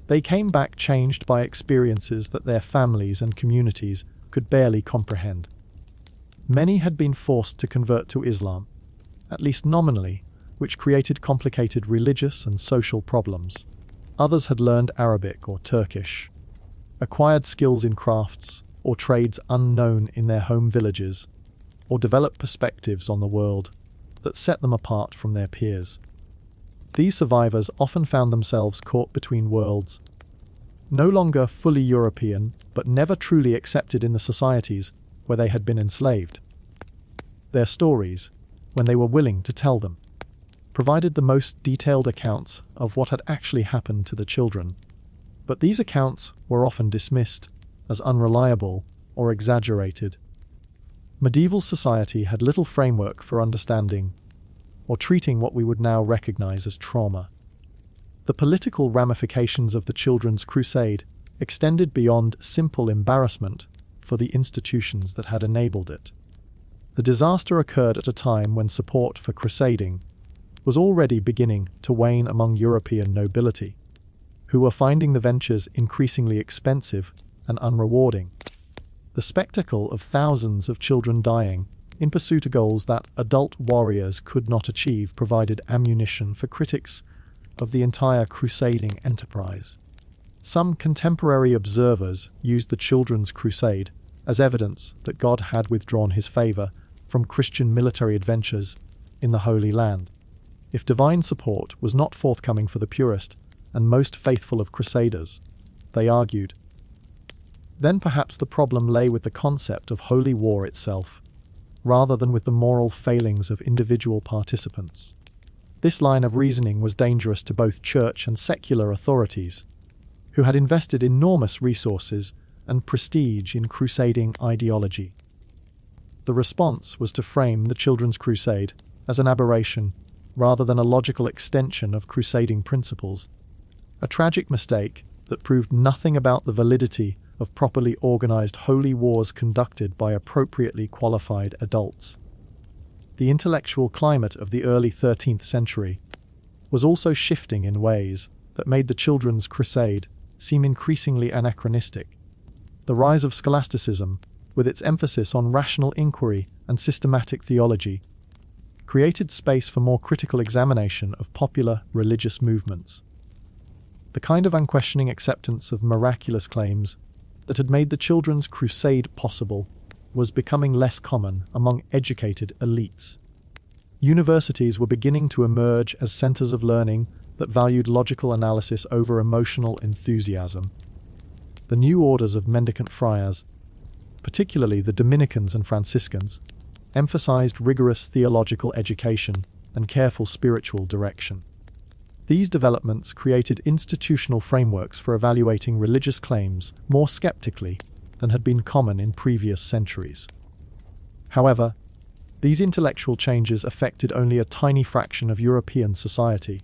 They came back changed by experiences that their families and communities could barely comprehend. Many had been forced to convert to Islam, at least nominally, which created complicated religious and social problems. Others had learned Arabic or Turkish, acquired skills in crafts or trades unknown in their home villages, or developed perspectives on the world that set them apart from their peers. These survivors often found themselves caught between worlds, no longer fully European, but never truly accepted in the societies where they had been enslaved. Their stories, when they were willing to tell them, provided the most detailed accounts of what had actually happened to the children. But these accounts were often dismissed as unreliable or exaggerated. Medieval society had little framework for understanding or treating what we would now recognize as trauma. The political ramifications of the Children's Crusade extended beyond simple embarrassment for the institutions that had enabled it. The disaster occurred at a time when support for crusading was already beginning to wane among European nobility, who were finding the ventures increasingly expensive and unrewarding. The spectacle of thousands of children dying in pursuit of goals that adult warriors could not achieve provided ammunition for critics of the entire crusading enterprise. Some contemporary observers used the Children's Crusade as evidence that God had withdrawn his favor from Christian military adventures in the Holy Land. If divine support was not forthcoming for the purest and most faithful of crusaders, they argued, then perhaps the problem lay with the concept of holy war itself, rather than with the moral failings of individual participants. This line of reasoning was dangerous to both church and secular authorities, who had invested enormous resources and prestige in crusading ideology. The response was to frame the Children's Crusade as an aberration rather than a logical extension of crusading principles, a tragic mistake that proved nothing about the validity of properly organized holy wars conducted by appropriately qualified adults. The intellectual climate of the early 13th century was also shifting in ways that made the Children's Crusade seem increasingly anachronistic. The rise of scholasticism, with its emphasis on rational inquiry and systematic theology, created space for more critical examination of popular religious movements. The kind of unquestioning acceptance of miraculous claims that had made the Children's Crusade possible was becoming less common among educated elites. Universities were beginning to emerge as centers of learning that valued logical analysis over emotional enthusiasm. The new orders of mendicant friars, particularly the Dominicans and Franciscans, emphasized rigorous theological education and careful spiritual direction. These developments created institutional frameworks for evaluating religious claims more skeptically than had been common in previous centuries. However, these intellectual changes affected only a tiny fraction of European society.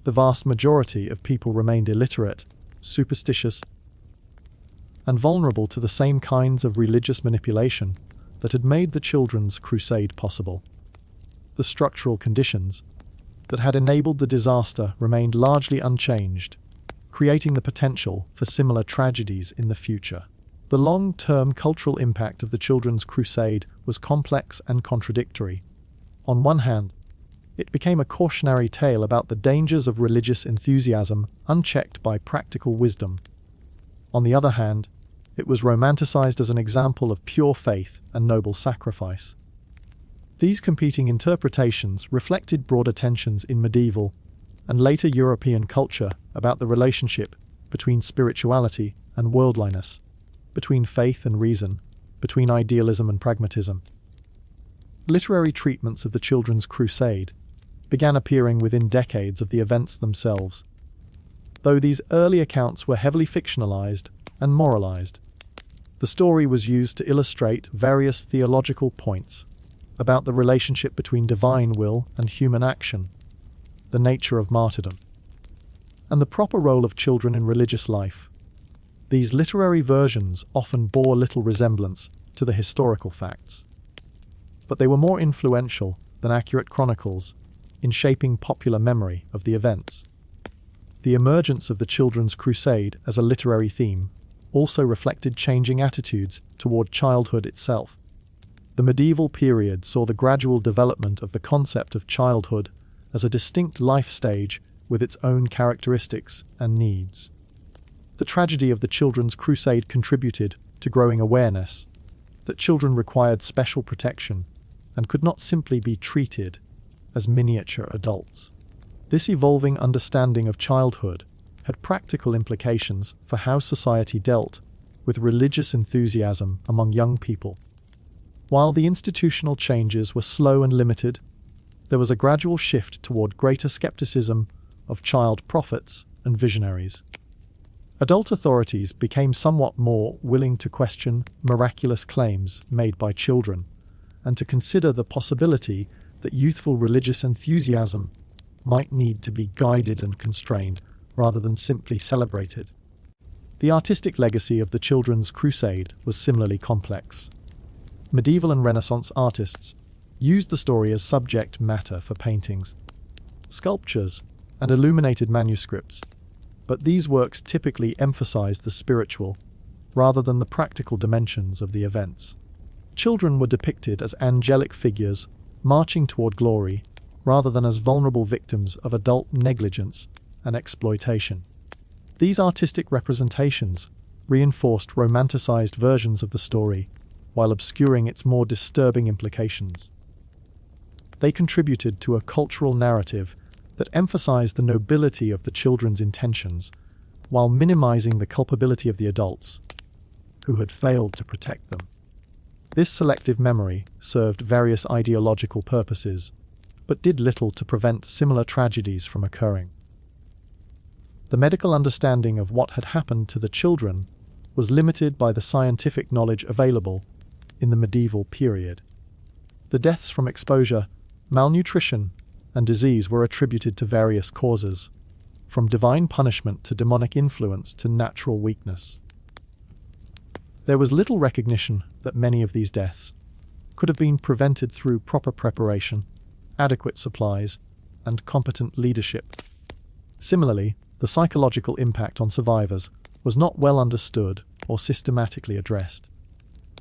The vast majority of people remained illiterate, superstitious, and vulnerable to the same kinds of religious manipulation that had made the Children's Crusade possible. The structural conditions that had enabled the disaster remained largely unchanged, creating the potential for similar tragedies in the future. The long-term cultural impact of the Children's Crusade was complex and contradictory. On one hand, it became a cautionary tale about the dangers of religious enthusiasm unchecked by practical wisdom. On the other hand, it was romanticized as an example of pure faith and noble sacrifice. These competing interpretations reflected broader tensions in medieval and later European culture about the relationship between spirituality and worldliness, between faith and reason, between idealism and pragmatism. Literary treatments of the Children's Crusade began appearing within decades of the events themselves, though these early accounts were heavily fictionalized and moralized. The story was used to illustrate various theological points about the relationship between divine will and human action, the nature of martyrdom, and the proper role of children in religious life. These literary versions often bore little resemblance to the historical facts, but they were more influential than accurate chronicles in shaping popular memory of the events. The emergence of the Children's Crusade as a literary theme also reflected changing attitudes toward childhood itself. The medieval period saw the gradual development of the concept of childhood as a distinct life stage with its own characteristics and needs. The tragedy of the Children's Crusade contributed to growing awareness that children required special protection and could not simply be treated as miniature adults. This evolving understanding of childhood had practical implications for how society dealt with religious enthusiasm among young people. While the institutional changes were slow and limited, there was a gradual shift toward greater skepticism of child prophets and visionaries. Adult authorities became somewhat more willing to question miraculous claims made by children and to consider the possibility that youthful religious enthusiasm might need to be guided and constrained rather than simply celebrated. The artistic legacy of the Children's Crusade was similarly complex. Medieval and Renaissance artists used the story as subject matter for paintings, sculptures, and illuminated manuscripts, but these works typically emphasized the spiritual, rather than the practical dimensions of the events. Children were depicted as angelic figures, marching toward glory, rather than as vulnerable victims of adult negligence and exploitation. These artistic representations reinforced romanticized versions of the story, while obscuring its more disturbing implications. They contributed to a cultural narrative that emphasized the nobility of the children's intentions, while minimizing the culpability of the adults, who had failed to protect them. This selective memory served various ideological purposes, but did little to prevent similar tragedies from occurring. The medical understanding of what had happened to the children was limited by the scientific knowledge available in the medieval period. The deaths from exposure, malnutrition, and disease were attributed to various causes, from divine punishment to demonic influence to natural weakness. There was little recognition that many of these deaths could have been prevented through proper preparation, adequate supplies, and competent leadership. Similarly, the psychological impact on survivors was not well understood or systematically addressed.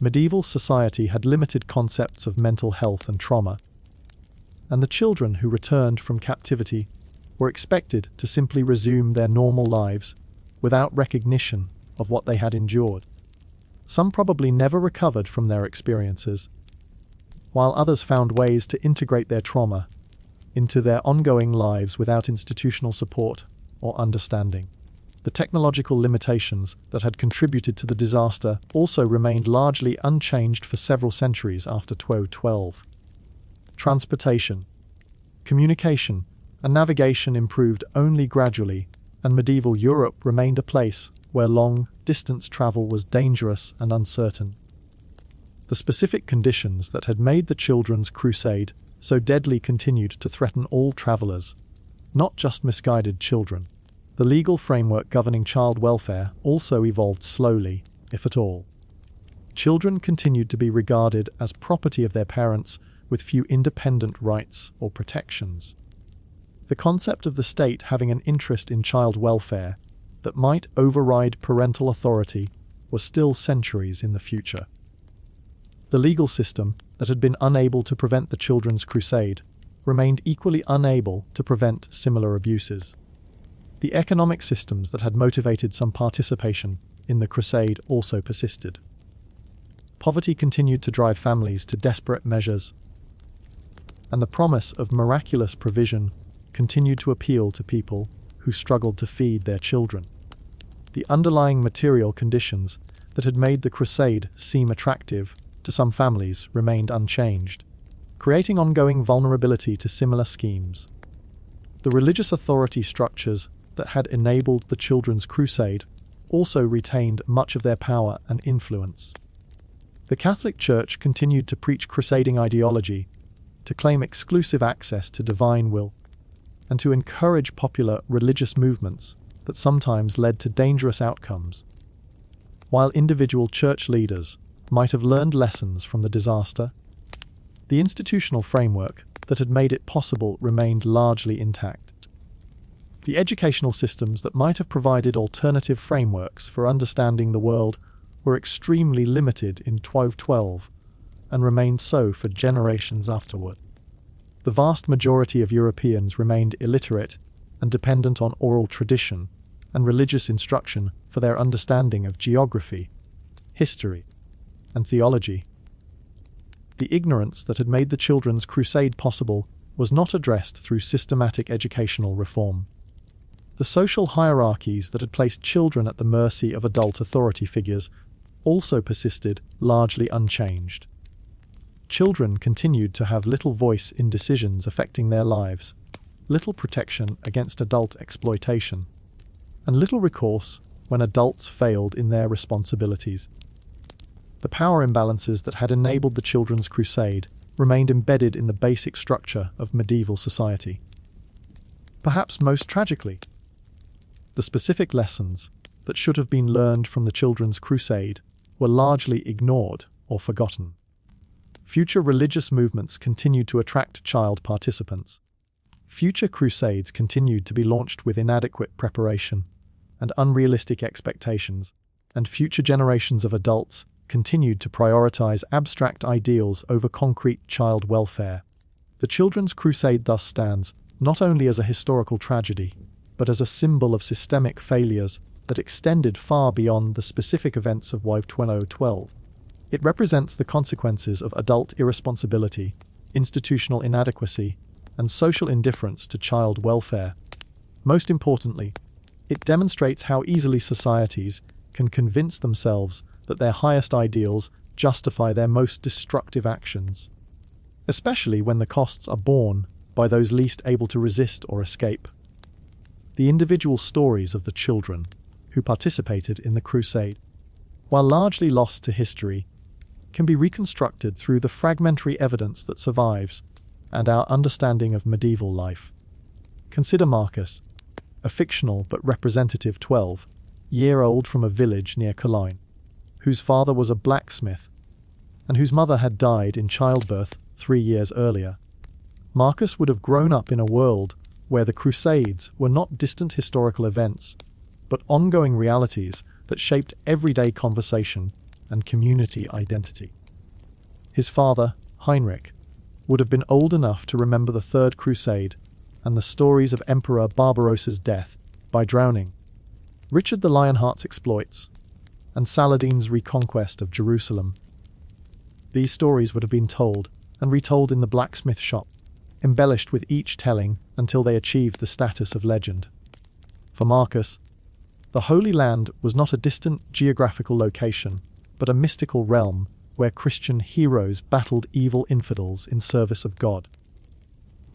Medieval society had limited concepts of mental health and trauma, and the children who returned from captivity were expected to simply resume their normal lives without recognition of what they had endured. Some probably never recovered from their experiences, while others found ways to integrate their trauma into their ongoing lives without institutional support or understanding. The technological limitations that had contributed to the disaster also remained largely unchanged for several centuries after 1212. Transportation, communication, and navigation improved only gradually, and medieval Europe remained a place where long-distance travel was dangerous and uncertain. The specific conditions that had made the Children's Crusade so deadly continued to threaten all travelers, not just misguided children. The legal framework governing child welfare also evolved slowly, if at all. Children continued to be regarded as property of their parents, with few independent rights or protections. The concept of the state having an interest in child welfare that might override parental authority was still centuries in the future. The legal system that had been unable to prevent the Children's Crusade remained equally unable to prevent similar abuses. The economic systems that had motivated some participation in the crusade also persisted. Poverty continued to drive families to desperate measures, and the promise of miraculous provision continued to appeal to people who struggled to feed their children. The underlying material conditions that had made the crusade seem attractive to some families remained unchanged, creating ongoing vulnerability to similar schemes. The religious authority structures that had enabled the Children's Crusade also retained much of their power and influence. The Catholic Church continued to preach crusading ideology, to claim exclusive access to divine will, and to encourage popular religious movements that sometimes led to dangerous outcomes. While individual church leaders might have learned lessons from the disaster, the institutional framework that had made it possible remained largely intact. The educational systems that might have provided alternative frameworks for understanding the world were extremely limited in 1212 and remained so for generations afterward. The vast majority of Europeans remained illiterate and dependent on oral tradition and religious instruction for their understanding of geography, history, and theology. The ignorance that had made the Children's Crusade possible was not addressed through systematic educational reform. The social hierarchies that had placed children at the mercy of adult authority figures also persisted largely unchanged. Children continued to have little voice in decisions affecting their lives, little protection against adult exploitation, and little recourse when adults failed in their responsibilities. The power imbalances that had enabled the Children's Crusade remained embedded in the basic structure of medieval society. Perhaps most tragically, the specific lessons that should have been learned from the Children's Crusade were largely ignored or forgotten. Future religious movements continued to attract child participants. Future crusades continued to be launched with inadequate preparation, and unrealistic expectations, and future generations of adults continued to prioritize abstract ideals over concrete child welfare. The Children's Crusade thus stands not only as a historical tragedy, but as a symbol of systemic failures that extended far beyond the specific events of 2012. It represents the consequences of adult irresponsibility, institutional inadequacy, and social indifference to child welfare. Most importantly, it demonstrates how easily societies can convince themselves that their highest ideals justify their most destructive actions, especially when the costs are borne by those least able to resist or escape. The individual stories of the children who participated in the crusade, while largely lost to history, can be reconstructed through the fragmentary evidence that survives and our understanding of medieval life. Consider Marcus, a fictional but representative 12-year-old from a village near Cologne, whose father was a blacksmith and whose mother had died in childbirth 3 years earlier. Marcus would have grown up in a world where the Crusades were not distant historical events, but ongoing realities that shaped everyday conversation and community identity. His father, Heinrich, would have been old enough to remember the Third Crusade and the stories of Emperor Barbarossa's death by drowning, Richard the Lionheart's exploits, and Saladin's reconquest of Jerusalem. These stories would have been told and retold in the blacksmith shop, embellished with each telling until they achieved the status of legend. For Marcus, the Holy Land was not a distant geographical location, but a mystical realm where Christian heroes battled evil infidels in service of God.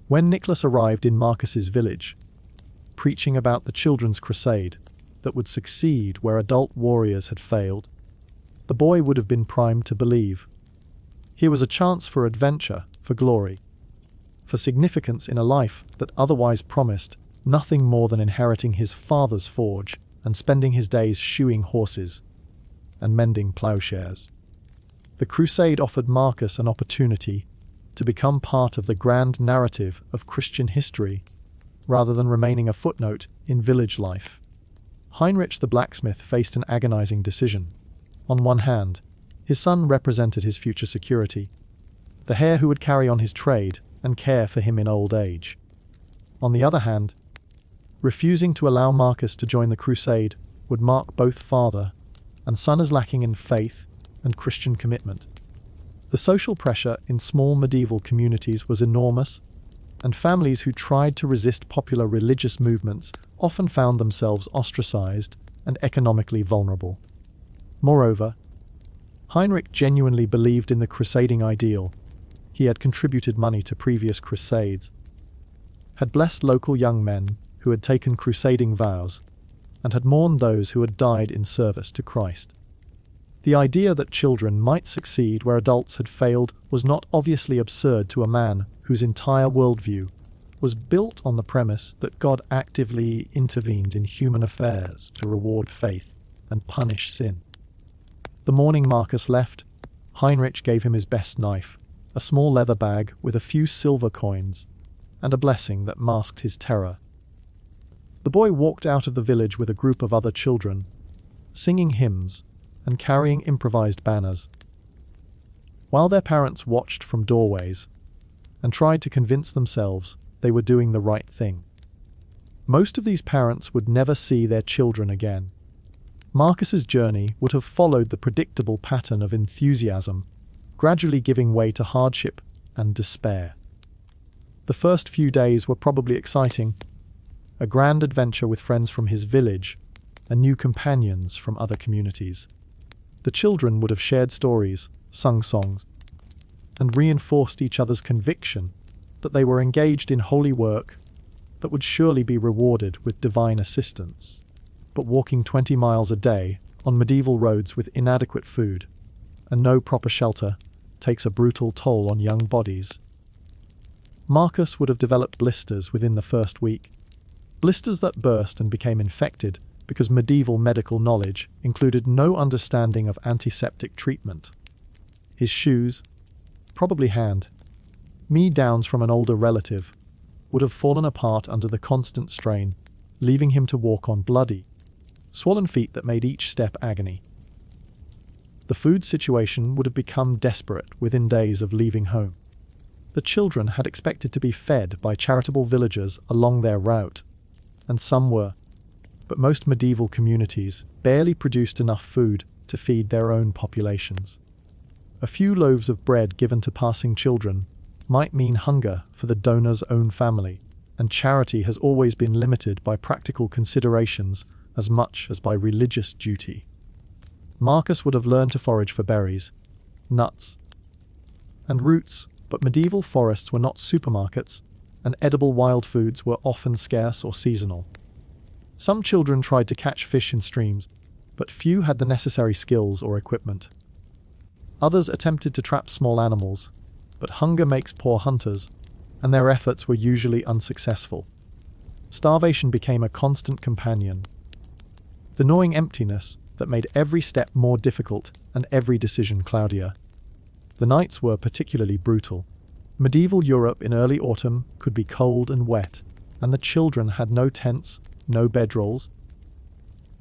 When Nicholas arrived in Marcus's village, preaching about the Children's Crusade that would succeed where adult warriors had failed, the boy would have been primed to believe. Here was a chance for adventure, for glory, for significance in a life that otherwise promised nothing more than inheriting his father's forge and spending his days shoeing horses and mending plowshares. The crusade offered Marcus an opportunity to become part of the grand narrative of Christian history, rather than remaining a footnote in village life. Heinrich the blacksmith faced an agonizing decision. On one hand, his son represented his future security, the heir who would carry on his trade and care for him in old age. On the other hand, refusing to allow Marcus to join the crusade would mark both father and son as lacking in faith and Christian commitment. The social pressure in small medieval communities was enormous, and families who tried to resist popular religious movements often found themselves ostracized and economically vulnerable. Moreover, Heinrich genuinely believed in the crusading ideal. He had contributed money to previous crusades, had blessed local young men who had taken crusading vows, and had mourned those who had died in service to Christ. The idea that children might succeed where adults had failed was not obviously absurd to a man whose entire worldview was built on the premise that God actively intervened in human affairs to reward faith and punish sin. The morning Marcus left, Heinrich gave him his best knife, a small leather bag with a few silver coins, and a blessing that masked his terror. The boy walked out of the village with a group of other children, singing hymns and carrying improvised banners. While their parents watched from doorways and tried to convince themselves they were doing the right thing. Most of these parents would never see their children again. Marcus's journey would have followed the predictable pattern of enthusiasm, gradually giving way to hardship and despair. The first few days were probably exciting, a grand adventure with friends from his village and new companions from other communities. The children would have shared stories, sung songs, and reinforced each other's conviction that they were engaged in holy work that would surely be rewarded with divine assistance. But walking 20 miles a day on medieval roads with inadequate food and no proper shelter takes a brutal toll on young bodies. Marcus would have developed blisters within the first week, blisters that burst and became infected because medieval medical knowledge included no understanding of antiseptic treatment. His shoes, probably hand-me-downs from an older relative, would have fallen apart under the constant strain, leaving him to walk on bloody, swollen feet that made each step agony. The food situation would have become desperate within days of leaving home. The children had expected to be fed by charitable villagers along their route, and some were, but most medieval communities barely produced enough food to feed their own populations. A few loaves of bread given to passing children might mean hunger for the donor's own family, and charity has always been limited by practical considerations as much as by religious duty. Marcus would have learned to forage for berries, nuts, and roots, but medieval forests were not supermarkets, and edible wild foods were often scarce or seasonal. Some children tried to catch fish in streams, but few had the necessary skills or equipment. Others attempted to trap small animals, but hunger makes poor hunters, and their efforts were usually unsuccessful. Starvation became a constant companion. The gnawing emptiness that made every step more difficult and every decision cloudier. The nights were particularly brutal. Medieval Europe in early autumn could be cold and wet, and the children had no tents, no bedrolls,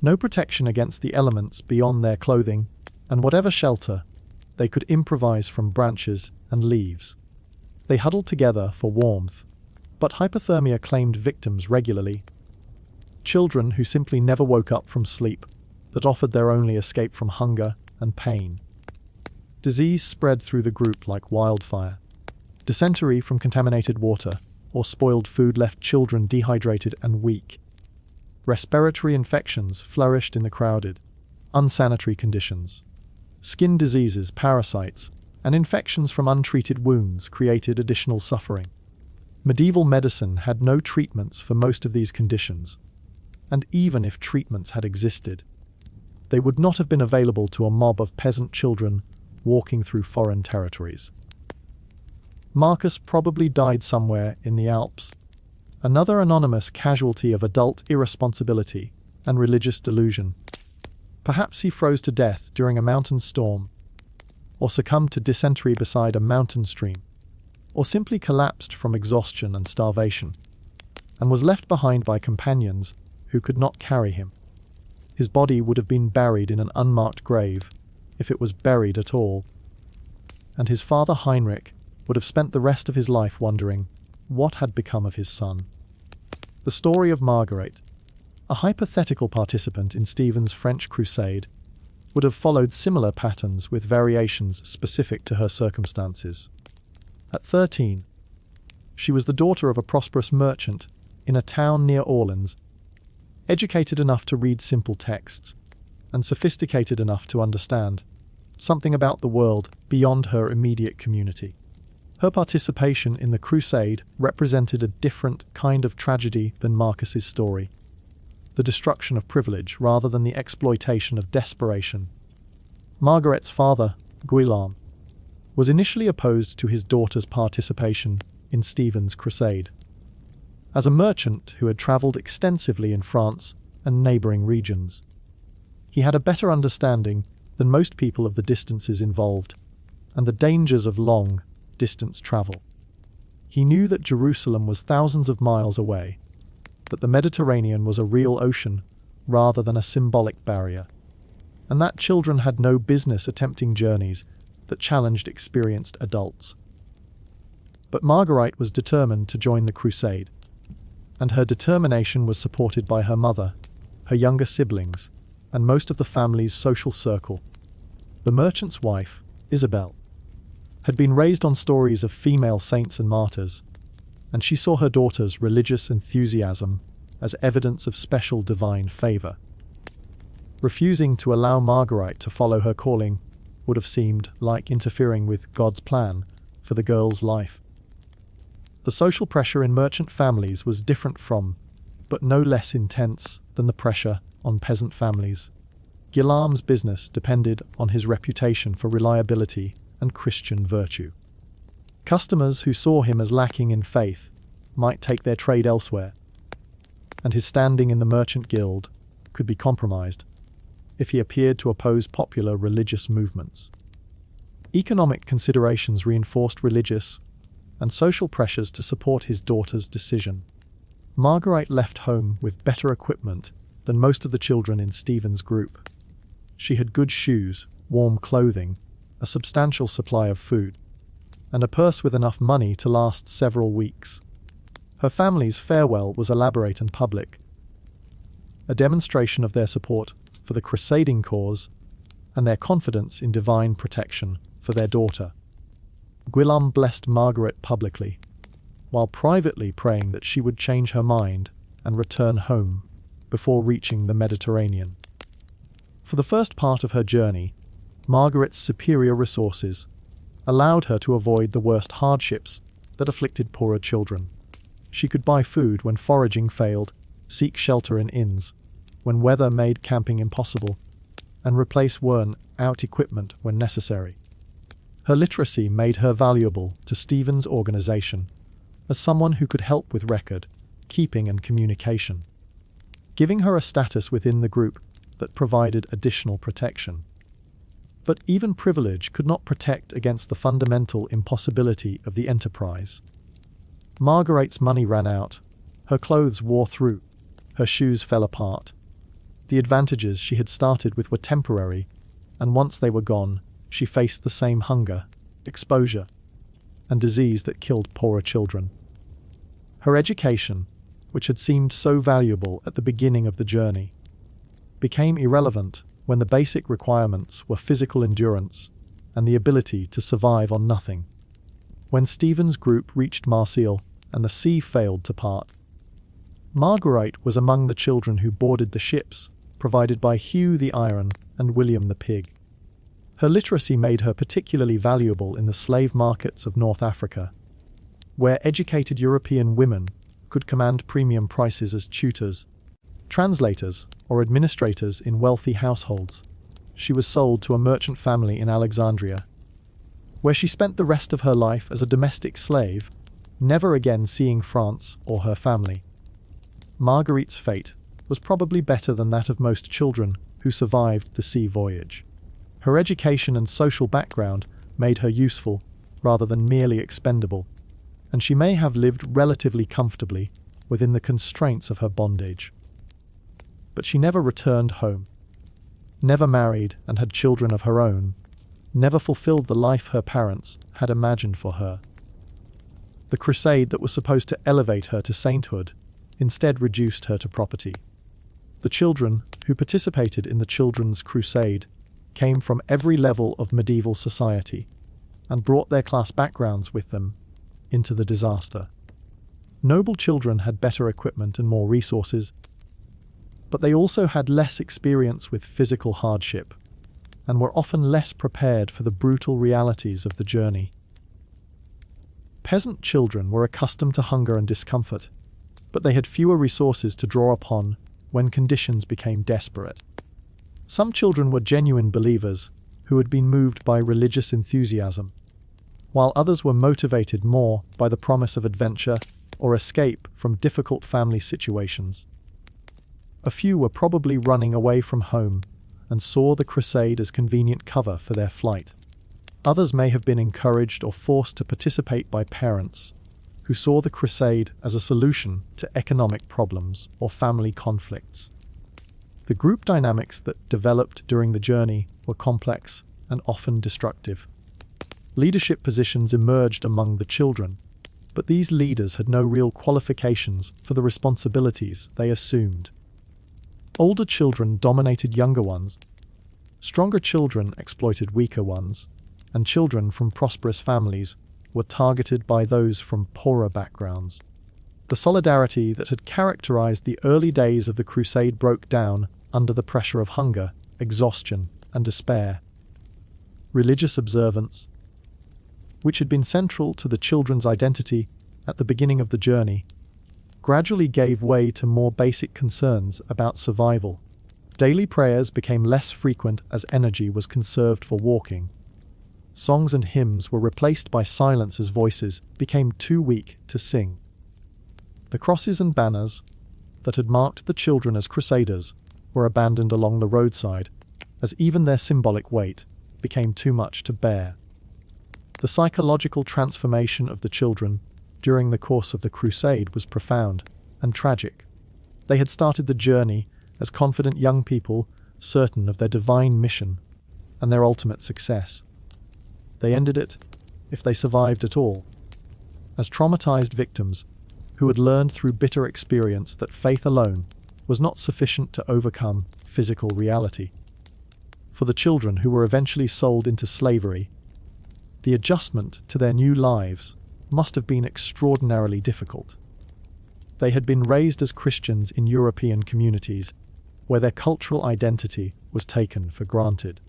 no protection against the elements beyond their clothing, and whatever shelter, they could improvise from branches and leaves. They huddled together for warmth, but hypothermia claimed victims regularly. Children who simply never woke up from sleep, that offered their only escape from hunger and pain. Disease spread through the group like wildfire. Dysentery from contaminated water or spoiled food left children dehydrated and weak. Respiratory infections flourished in the crowded, unsanitary conditions. Skin diseases, parasites, and infections from untreated wounds created additional suffering. Medieval medicine had no treatments for most of these conditions, and even if treatments had existed, they would not have been available to a mob of peasant children walking through foreign territories. Marcus probably died somewhere in the Alps, another anonymous casualty of adult irresponsibility and religious delusion. Perhaps he froze to death during a mountain storm, or succumbed to dysentery beside a mountain stream, or simply collapsed from exhaustion and starvation, and was left behind by companions who could not carry him. His body would have been buried in an unmarked grave, if it was buried at all, and his father Heinrich would have spent the rest of his life wondering what had become of his son. The story of Marguerite, a hypothetical participant in Stephen's French crusade, would have followed similar patterns with variations specific to her circumstances. At 13, she was the daughter of a prosperous merchant in a town near Orleans, educated enough to read simple texts, and sophisticated enough to understand something about the world beyond her immediate community. Her participation in the crusade represented a different kind of tragedy than Marcus's story, the destruction of privilege rather than the exploitation of desperation. Margaret's father, Guillaume, was initially opposed to his daughter's participation in Stephen's crusade. As a merchant who had travelled extensively in France and neighbouring regions, he had a better understanding than most people of the distances involved and the dangers of long distance travel. He knew that Jerusalem was thousands of miles away, that the Mediterranean was a real ocean rather than a symbolic barrier, and that children had no business attempting journeys that challenged experienced adults. But Marguerite was determined to join the crusade, and her determination was supported by her mother, her younger siblings, and most of the family's social circle. The merchant's wife, Isabel, had been raised on stories of female saints and martyrs, and she saw her daughter's religious enthusiasm as evidence of special divine favour. Refusing to allow Marguerite to follow her calling would have seemed like interfering with God's plan for the girl's life. The social pressure in merchant families was different from, but no less intense than the pressure on peasant families. Guillaume's business depended on his reputation for reliability and Christian virtue. Customers who saw him as lacking in faith might take their trade elsewhere, and his standing in the merchant guild could be compromised if he appeared to oppose popular religious movements. Economic considerations reinforced religious and social pressures to support his daughter's decision. Marguerite left home with better equipment than most of the children in Stephen's group. She had good shoes, warm clothing, a substantial supply of food, and a purse with enough money to last several weeks. Her family's farewell was elaborate and public, a demonstration of their support for the crusading cause and their confidence in divine protection for their daughter. Guillaume blessed Margaret publicly, while privately praying that she would change her mind and return home before reaching the Mediterranean. For the first part of her journey, Margaret's superior resources allowed her to avoid the worst hardships that afflicted poorer children. She could buy food when foraging failed, seek shelter in inns when weather made camping impossible, and replace worn-out equipment when necessary. Her literacy made her valuable to Stephen's organization as someone who could help with record keeping and communication, giving her a status within the group that provided additional protection. But even privilege could not protect against the fundamental impossibility of the enterprise. Margaret's money ran out, her clothes wore through, her shoes fell apart. The advantages she had started with were temporary, and once they were gone, she faced the same hunger, exposure, and disease that killed poorer children. Her education, which had seemed so valuable at the beginning of the journey, became irrelevant when the basic requirements were physical endurance and the ability to survive on nothing. When Stephen's group reached Marseille and the sea failed to part, Margaret was among the children who boarded the ships provided by Hugh the Iron and William the Pig. Her literacy made her particularly valuable in the slave markets of North Africa, where educated European women could command premium prices as tutors, translators, or administrators in wealthy households. She was sold to a merchant family in Alexandria, where she spent the rest of her life as a domestic slave, never again seeing France or her family. Marguerite's fate was probably better than that of most children who survived the sea voyage. Her education and social background made her useful rather than merely expendable, and she may have lived relatively comfortably within the constraints of her bondage. But she never returned home, never married and had children of her own, never fulfilled the life her parents had imagined for her. The crusade that was supposed to elevate her to sainthood instead reduced her to property. The children who participated in the Children's Crusade came from every level of medieval society and brought their class backgrounds with them into the disaster. Noble children had better equipment and more resources, but they also had less experience with physical hardship and were often less prepared for the brutal realities of the journey. Peasant children were accustomed to hunger and discomfort, but they had fewer resources to draw upon when conditions became desperate. Some children were genuine believers who had been moved by religious enthusiasm, while others were motivated more by the promise of adventure or escape from difficult family situations. A few were probably running away from home and saw the crusade as convenient cover for their flight. Others may have been encouraged or forced to participate by parents who saw the crusade as a solution to economic problems or family conflicts. The group dynamics that developed during the journey were complex and often destructive. Leadership positions emerged among the children, but these leaders had no real qualifications for the responsibilities they assumed. Older children dominated younger ones, stronger children exploited weaker ones, and children from prosperous families were targeted by those from poorer backgrounds. The solidarity that had characterized the early days of the crusade broke down under the pressure of hunger, exhaustion, and despair. Religious observance, which had been central to the children's identity at the beginning of the journey, gradually gave way to more basic concerns about survival. Daily prayers became less frequent as energy was conserved for walking. Songs and hymns were replaced by silence as voices became too weak to sing. The crosses and banners that had marked the children as crusaders were abandoned along the roadside, as even their symbolic weight became too much to bear. The psychological transformation of the children during the course of the crusade was profound and tragic. They had started the journey as confident young people, certain of their divine mission and their ultimate success. They ended it, if they survived at all, as traumatized victims who had learned through bitter experience that faith alone was not sufficient to overcome physical reality. For the children who were eventually sold into slavery, the adjustment to their new lives must have been extraordinarily difficult. They had been raised as Christians in European communities, where their cultural identity was taken for granted.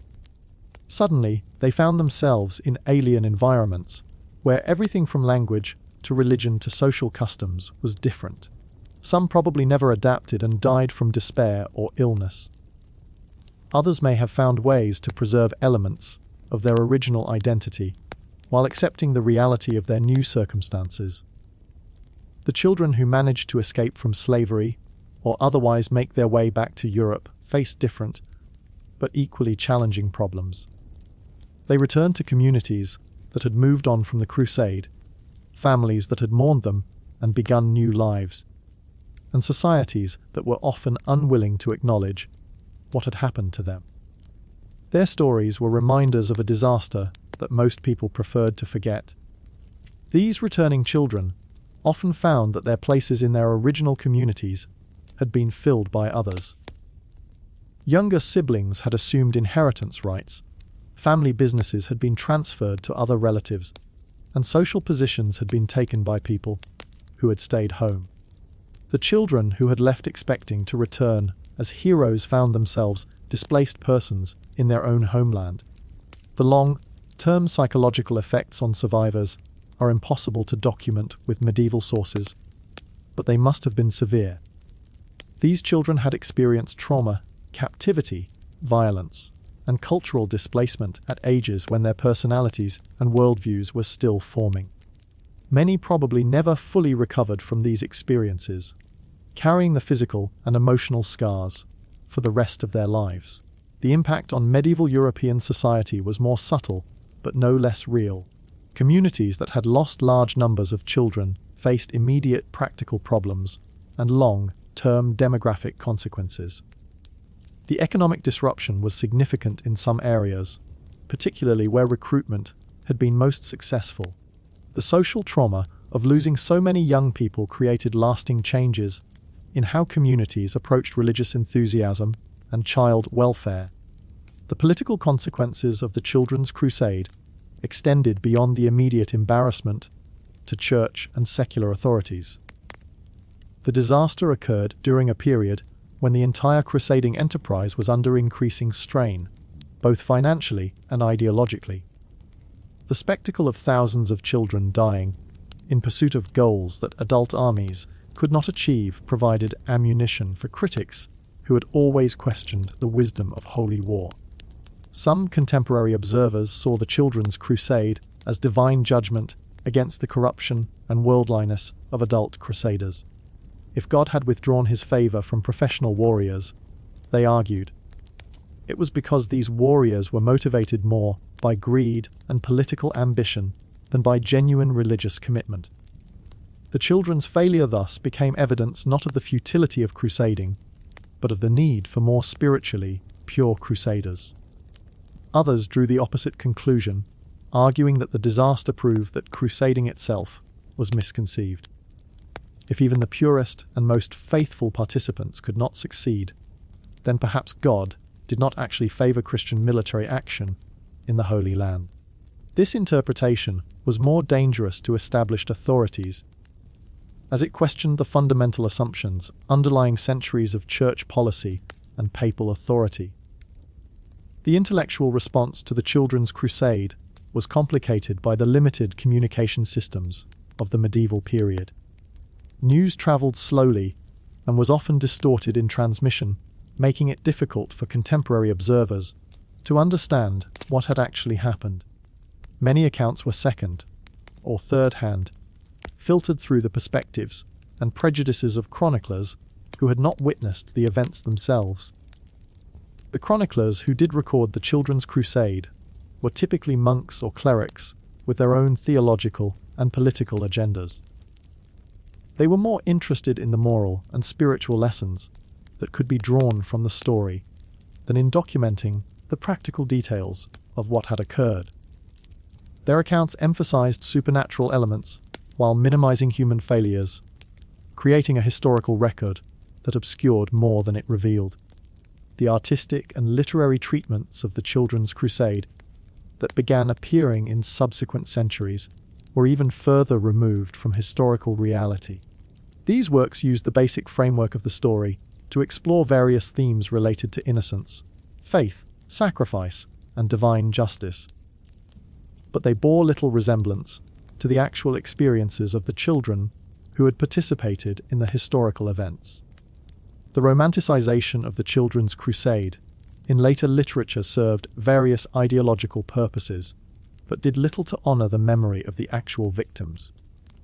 Suddenly, they found themselves in alien environments, where everything from language to religion to social customs was different. Some probably never adapted and died from despair or illness. Others may have found ways to preserve elements of their original identity, while accepting the reality of their new circumstances. The children who managed to escape from slavery, or otherwise make their way back to Europe, faced different, but equally challenging problems. They returned to communities that had moved on from the crusade, families that had mourned them and begun new lives, and societies that were often unwilling to acknowledge what had happened to them. Their stories were reminders of a disaster that most people preferred to forget. These returning children often found that their places in their original communities had been filled by others. Younger siblings had assumed inheritance rights, family businesses had been transferred to other relatives, and social positions had been taken by people who had stayed home. The children who had left expecting to return as heroes found themselves displaced persons in their own homeland. The long-term psychological effects on survivors are impossible to document with medieval sources, but they must have been severe. These children had experienced trauma, captivity, violence, and cultural displacement at ages when their personalities and worldviews were still forming. Many probably never fully recovered from these experiences, carrying the physical and emotional scars for the rest of their lives. The impact on medieval European society was more subtle, but no less real. Communities that had lost large numbers of children faced immediate practical problems and long-term demographic consequences. The economic disruption was significant in some areas, particularly where recruitment had been most successful. The social trauma of losing so many young people created lasting changes in how communities approached religious enthusiasm and child welfare. The political consequences of the Children's Crusade extended beyond the immediate embarrassment to church and secular authorities. The disaster occurred during a period when the entire crusading enterprise was under increasing strain, both financially and ideologically. The spectacle of thousands of children dying in pursuit of goals that adult armies could not achieve provided ammunition for critics who had always questioned the wisdom of holy war. Some contemporary observers saw the Children's Crusade as divine judgment against the corruption and worldliness of adult crusaders. If God had withdrawn his favor from professional warriors, they argued, it was because these warriors were motivated more by greed and political ambition than by genuine religious commitment. The children's failure thus became evidence not of the futility of crusading, but of the need for more spiritually pure crusaders. Others drew the opposite conclusion, arguing that the disaster proved that crusading itself was misconceived. If even the purest and most faithful participants could not succeed, then perhaps God did not actually favor Christian military action in the Holy Land. This interpretation was more dangerous to established authorities, as it questioned the fundamental assumptions underlying centuries of church policy and papal authority. The intellectual response to the Children's Crusade was complicated by the limited communication systems of the medieval period. News traveled slowly and was often distorted in transmission, making it difficult for contemporary observers to understand what had actually happened. Many accounts were second- or third-hand, filtered through the perspectives and prejudices of chroniclers who had not witnessed the events themselves. The chroniclers who did record the Children's Crusade were typically monks or clerics with their own theological and political agendas. They were more interested in the moral and spiritual lessons that could be drawn from the story than in documenting the practical details of what had occurred. Their accounts emphasized supernatural elements while minimizing human failures, creating a historical record that obscured more than it revealed. The artistic and literary treatments of the Children's Crusade that began appearing in subsequent centuries were even further removed from historical reality. These works used the basic framework of the story to explore various themes related to innocence, faith, sacrifice, and divine justice. But they bore little resemblance to the actual experiences of the children who had participated in the historical events. The romanticization of the Children's Crusade in later literature served various ideological purposes, but did little to honor the memory of the actual victims.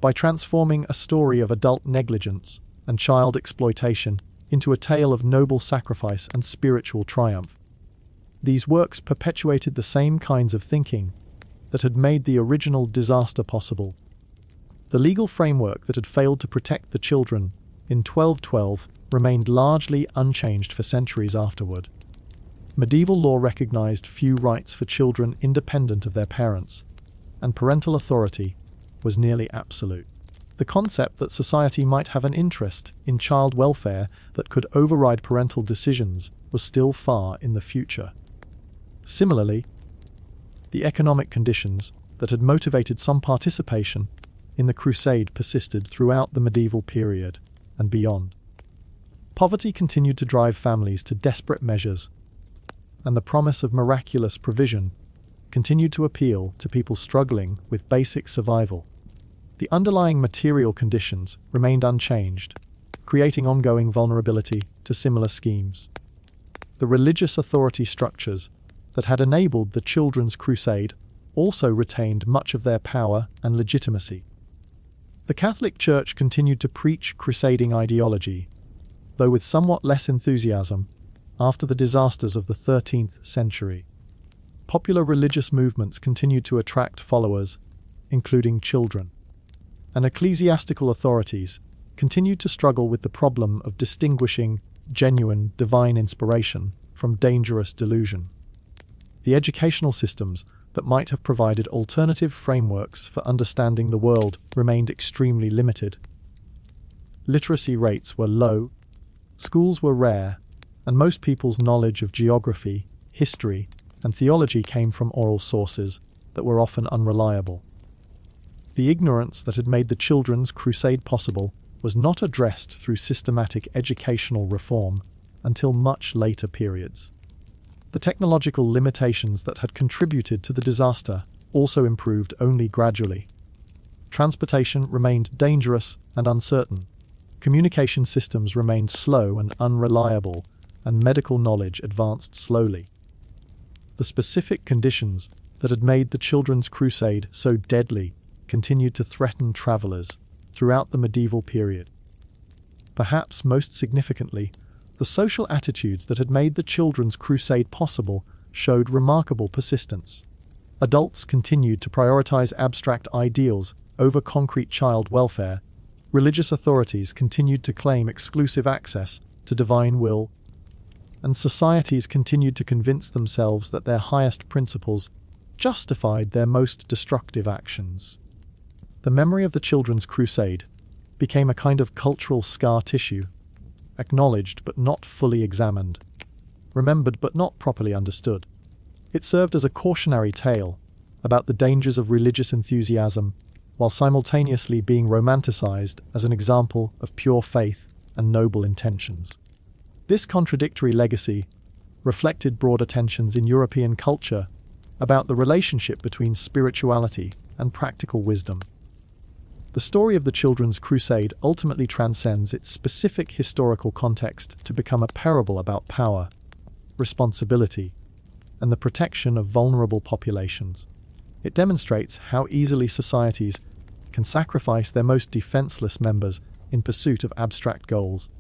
By transforming a story of adult negligence and child exploitation into a tale of noble sacrifice and spiritual triumph, these works perpetuated the same kinds of thinking that had made the original disaster possible. The legal framework that had failed to protect the children in 1212 remained largely unchanged for centuries afterward. Medieval law recognized few rights for children independent of their parents, and parental authority was nearly absolute. The concept that society might have an interest in child welfare that could override parental decisions was still far in the future. Similarly, the economic conditions that had motivated some participation in the crusade persisted throughout the medieval period and beyond. Poverty continued to drive families to desperate measures, and the promise of miraculous provision continued to appeal to people struggling with basic survival. The underlying material conditions remained unchanged, creating ongoing vulnerability to similar schemes. The religious authority structures that had enabled the Children's Crusade also retained much of their power and legitimacy. The Catholic Church continued to preach crusading ideology, though with somewhat less enthusiasm, after the disasters of the 13th century. Popular religious movements continued to attract followers, including children, and ecclesiastical authorities continued to struggle with the problem of distinguishing genuine divine inspiration from dangerous delusion. The educational systems that might have provided alternative frameworks for understanding the world remained extremely limited. Literacy rates were low, schools were rare, and most people's knowledge of geography, history, and theology came from oral sources that were often unreliable. The ignorance that had made the Children's Crusade possible was not addressed through systematic educational reform until much later periods. The technological limitations that had contributed to the disaster also improved only gradually. Transportation remained dangerous and uncertain. Communication systems remained slow and unreliable, and medical knowledge advanced slowly. The specific conditions that had made the Children's Crusade so deadly continued to threaten travelers throughout the medieval period. Perhaps most significantly, the social attitudes that had made the Children's Crusade possible showed remarkable persistence. Adults continued to prioritize abstract ideals over concrete child welfare. Religious authorities continued to claim exclusive access to divine will, and societies continued to convince themselves that their highest principles justified their most destructive actions. The memory of the Children's Crusade became a kind of cultural scar tissue, acknowledged but not fully examined, remembered but not properly understood. It served as a cautionary tale about the dangers of religious enthusiasm, while simultaneously being romanticized as an example of pure faith and noble intentions. This contradictory legacy reflected broader tensions in European culture about the relationship between spirituality and practical wisdom. The story of the Children's Crusade ultimately transcends its specific historical context to become a parable about power, responsibility, and the protection of vulnerable populations. It demonstrates how easily societies can sacrifice their most defenseless members in pursuit of abstract goals,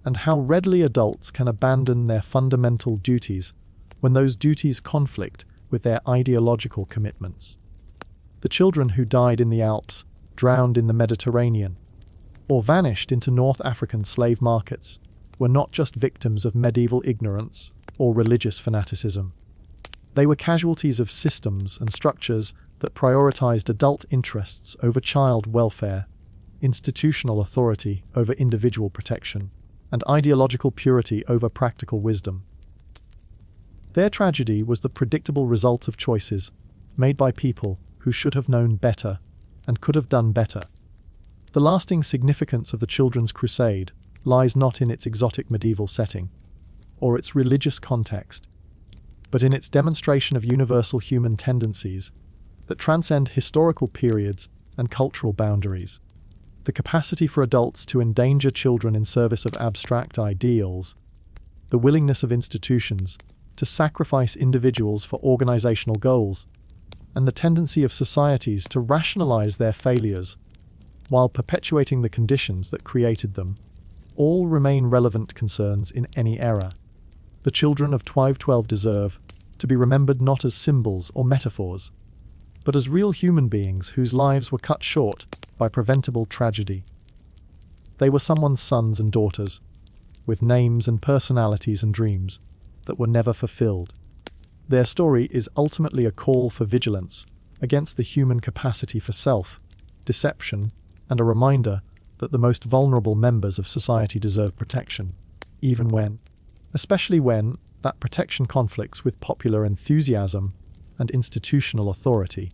and how readily adults can abandon their fundamental duties when those duties conflict with their ideological commitments. The children who died in the Alps, drowned in the Mediterranean, or vanished into North African slave markets, were not just victims of medieval ignorance or religious fanaticism. They were casualties of systems and structures that prioritized adult interests over child welfare, institutional authority over individual protection, and ideological purity over practical wisdom. Their tragedy was the predictable result of choices made by people who should have known better and could have done better. The lasting significance of the Children's Crusade lies not in its exotic medieval setting or its religious context, but in its demonstration of universal human tendencies that transcend historical periods and cultural boundaries. The capacity for adults to endanger children in service of abstract ideals, the willingness of institutions to sacrifice individuals for organizational goals, and the tendency of societies to rationalize their failures while perpetuating the conditions that created them, all remain relevant concerns in any era. The children of 1212 deserve to be remembered not as symbols or metaphors, but as real human beings whose lives were cut short by preventable tragedy. They were someone's sons and daughters, with names and personalities and dreams that were never fulfilled. Their story is ultimately a call for vigilance against the human capacity for self-deception, and a reminder that the most vulnerable members of society deserve protection, especially when that protection conflicts with popular enthusiasm and institutional authority.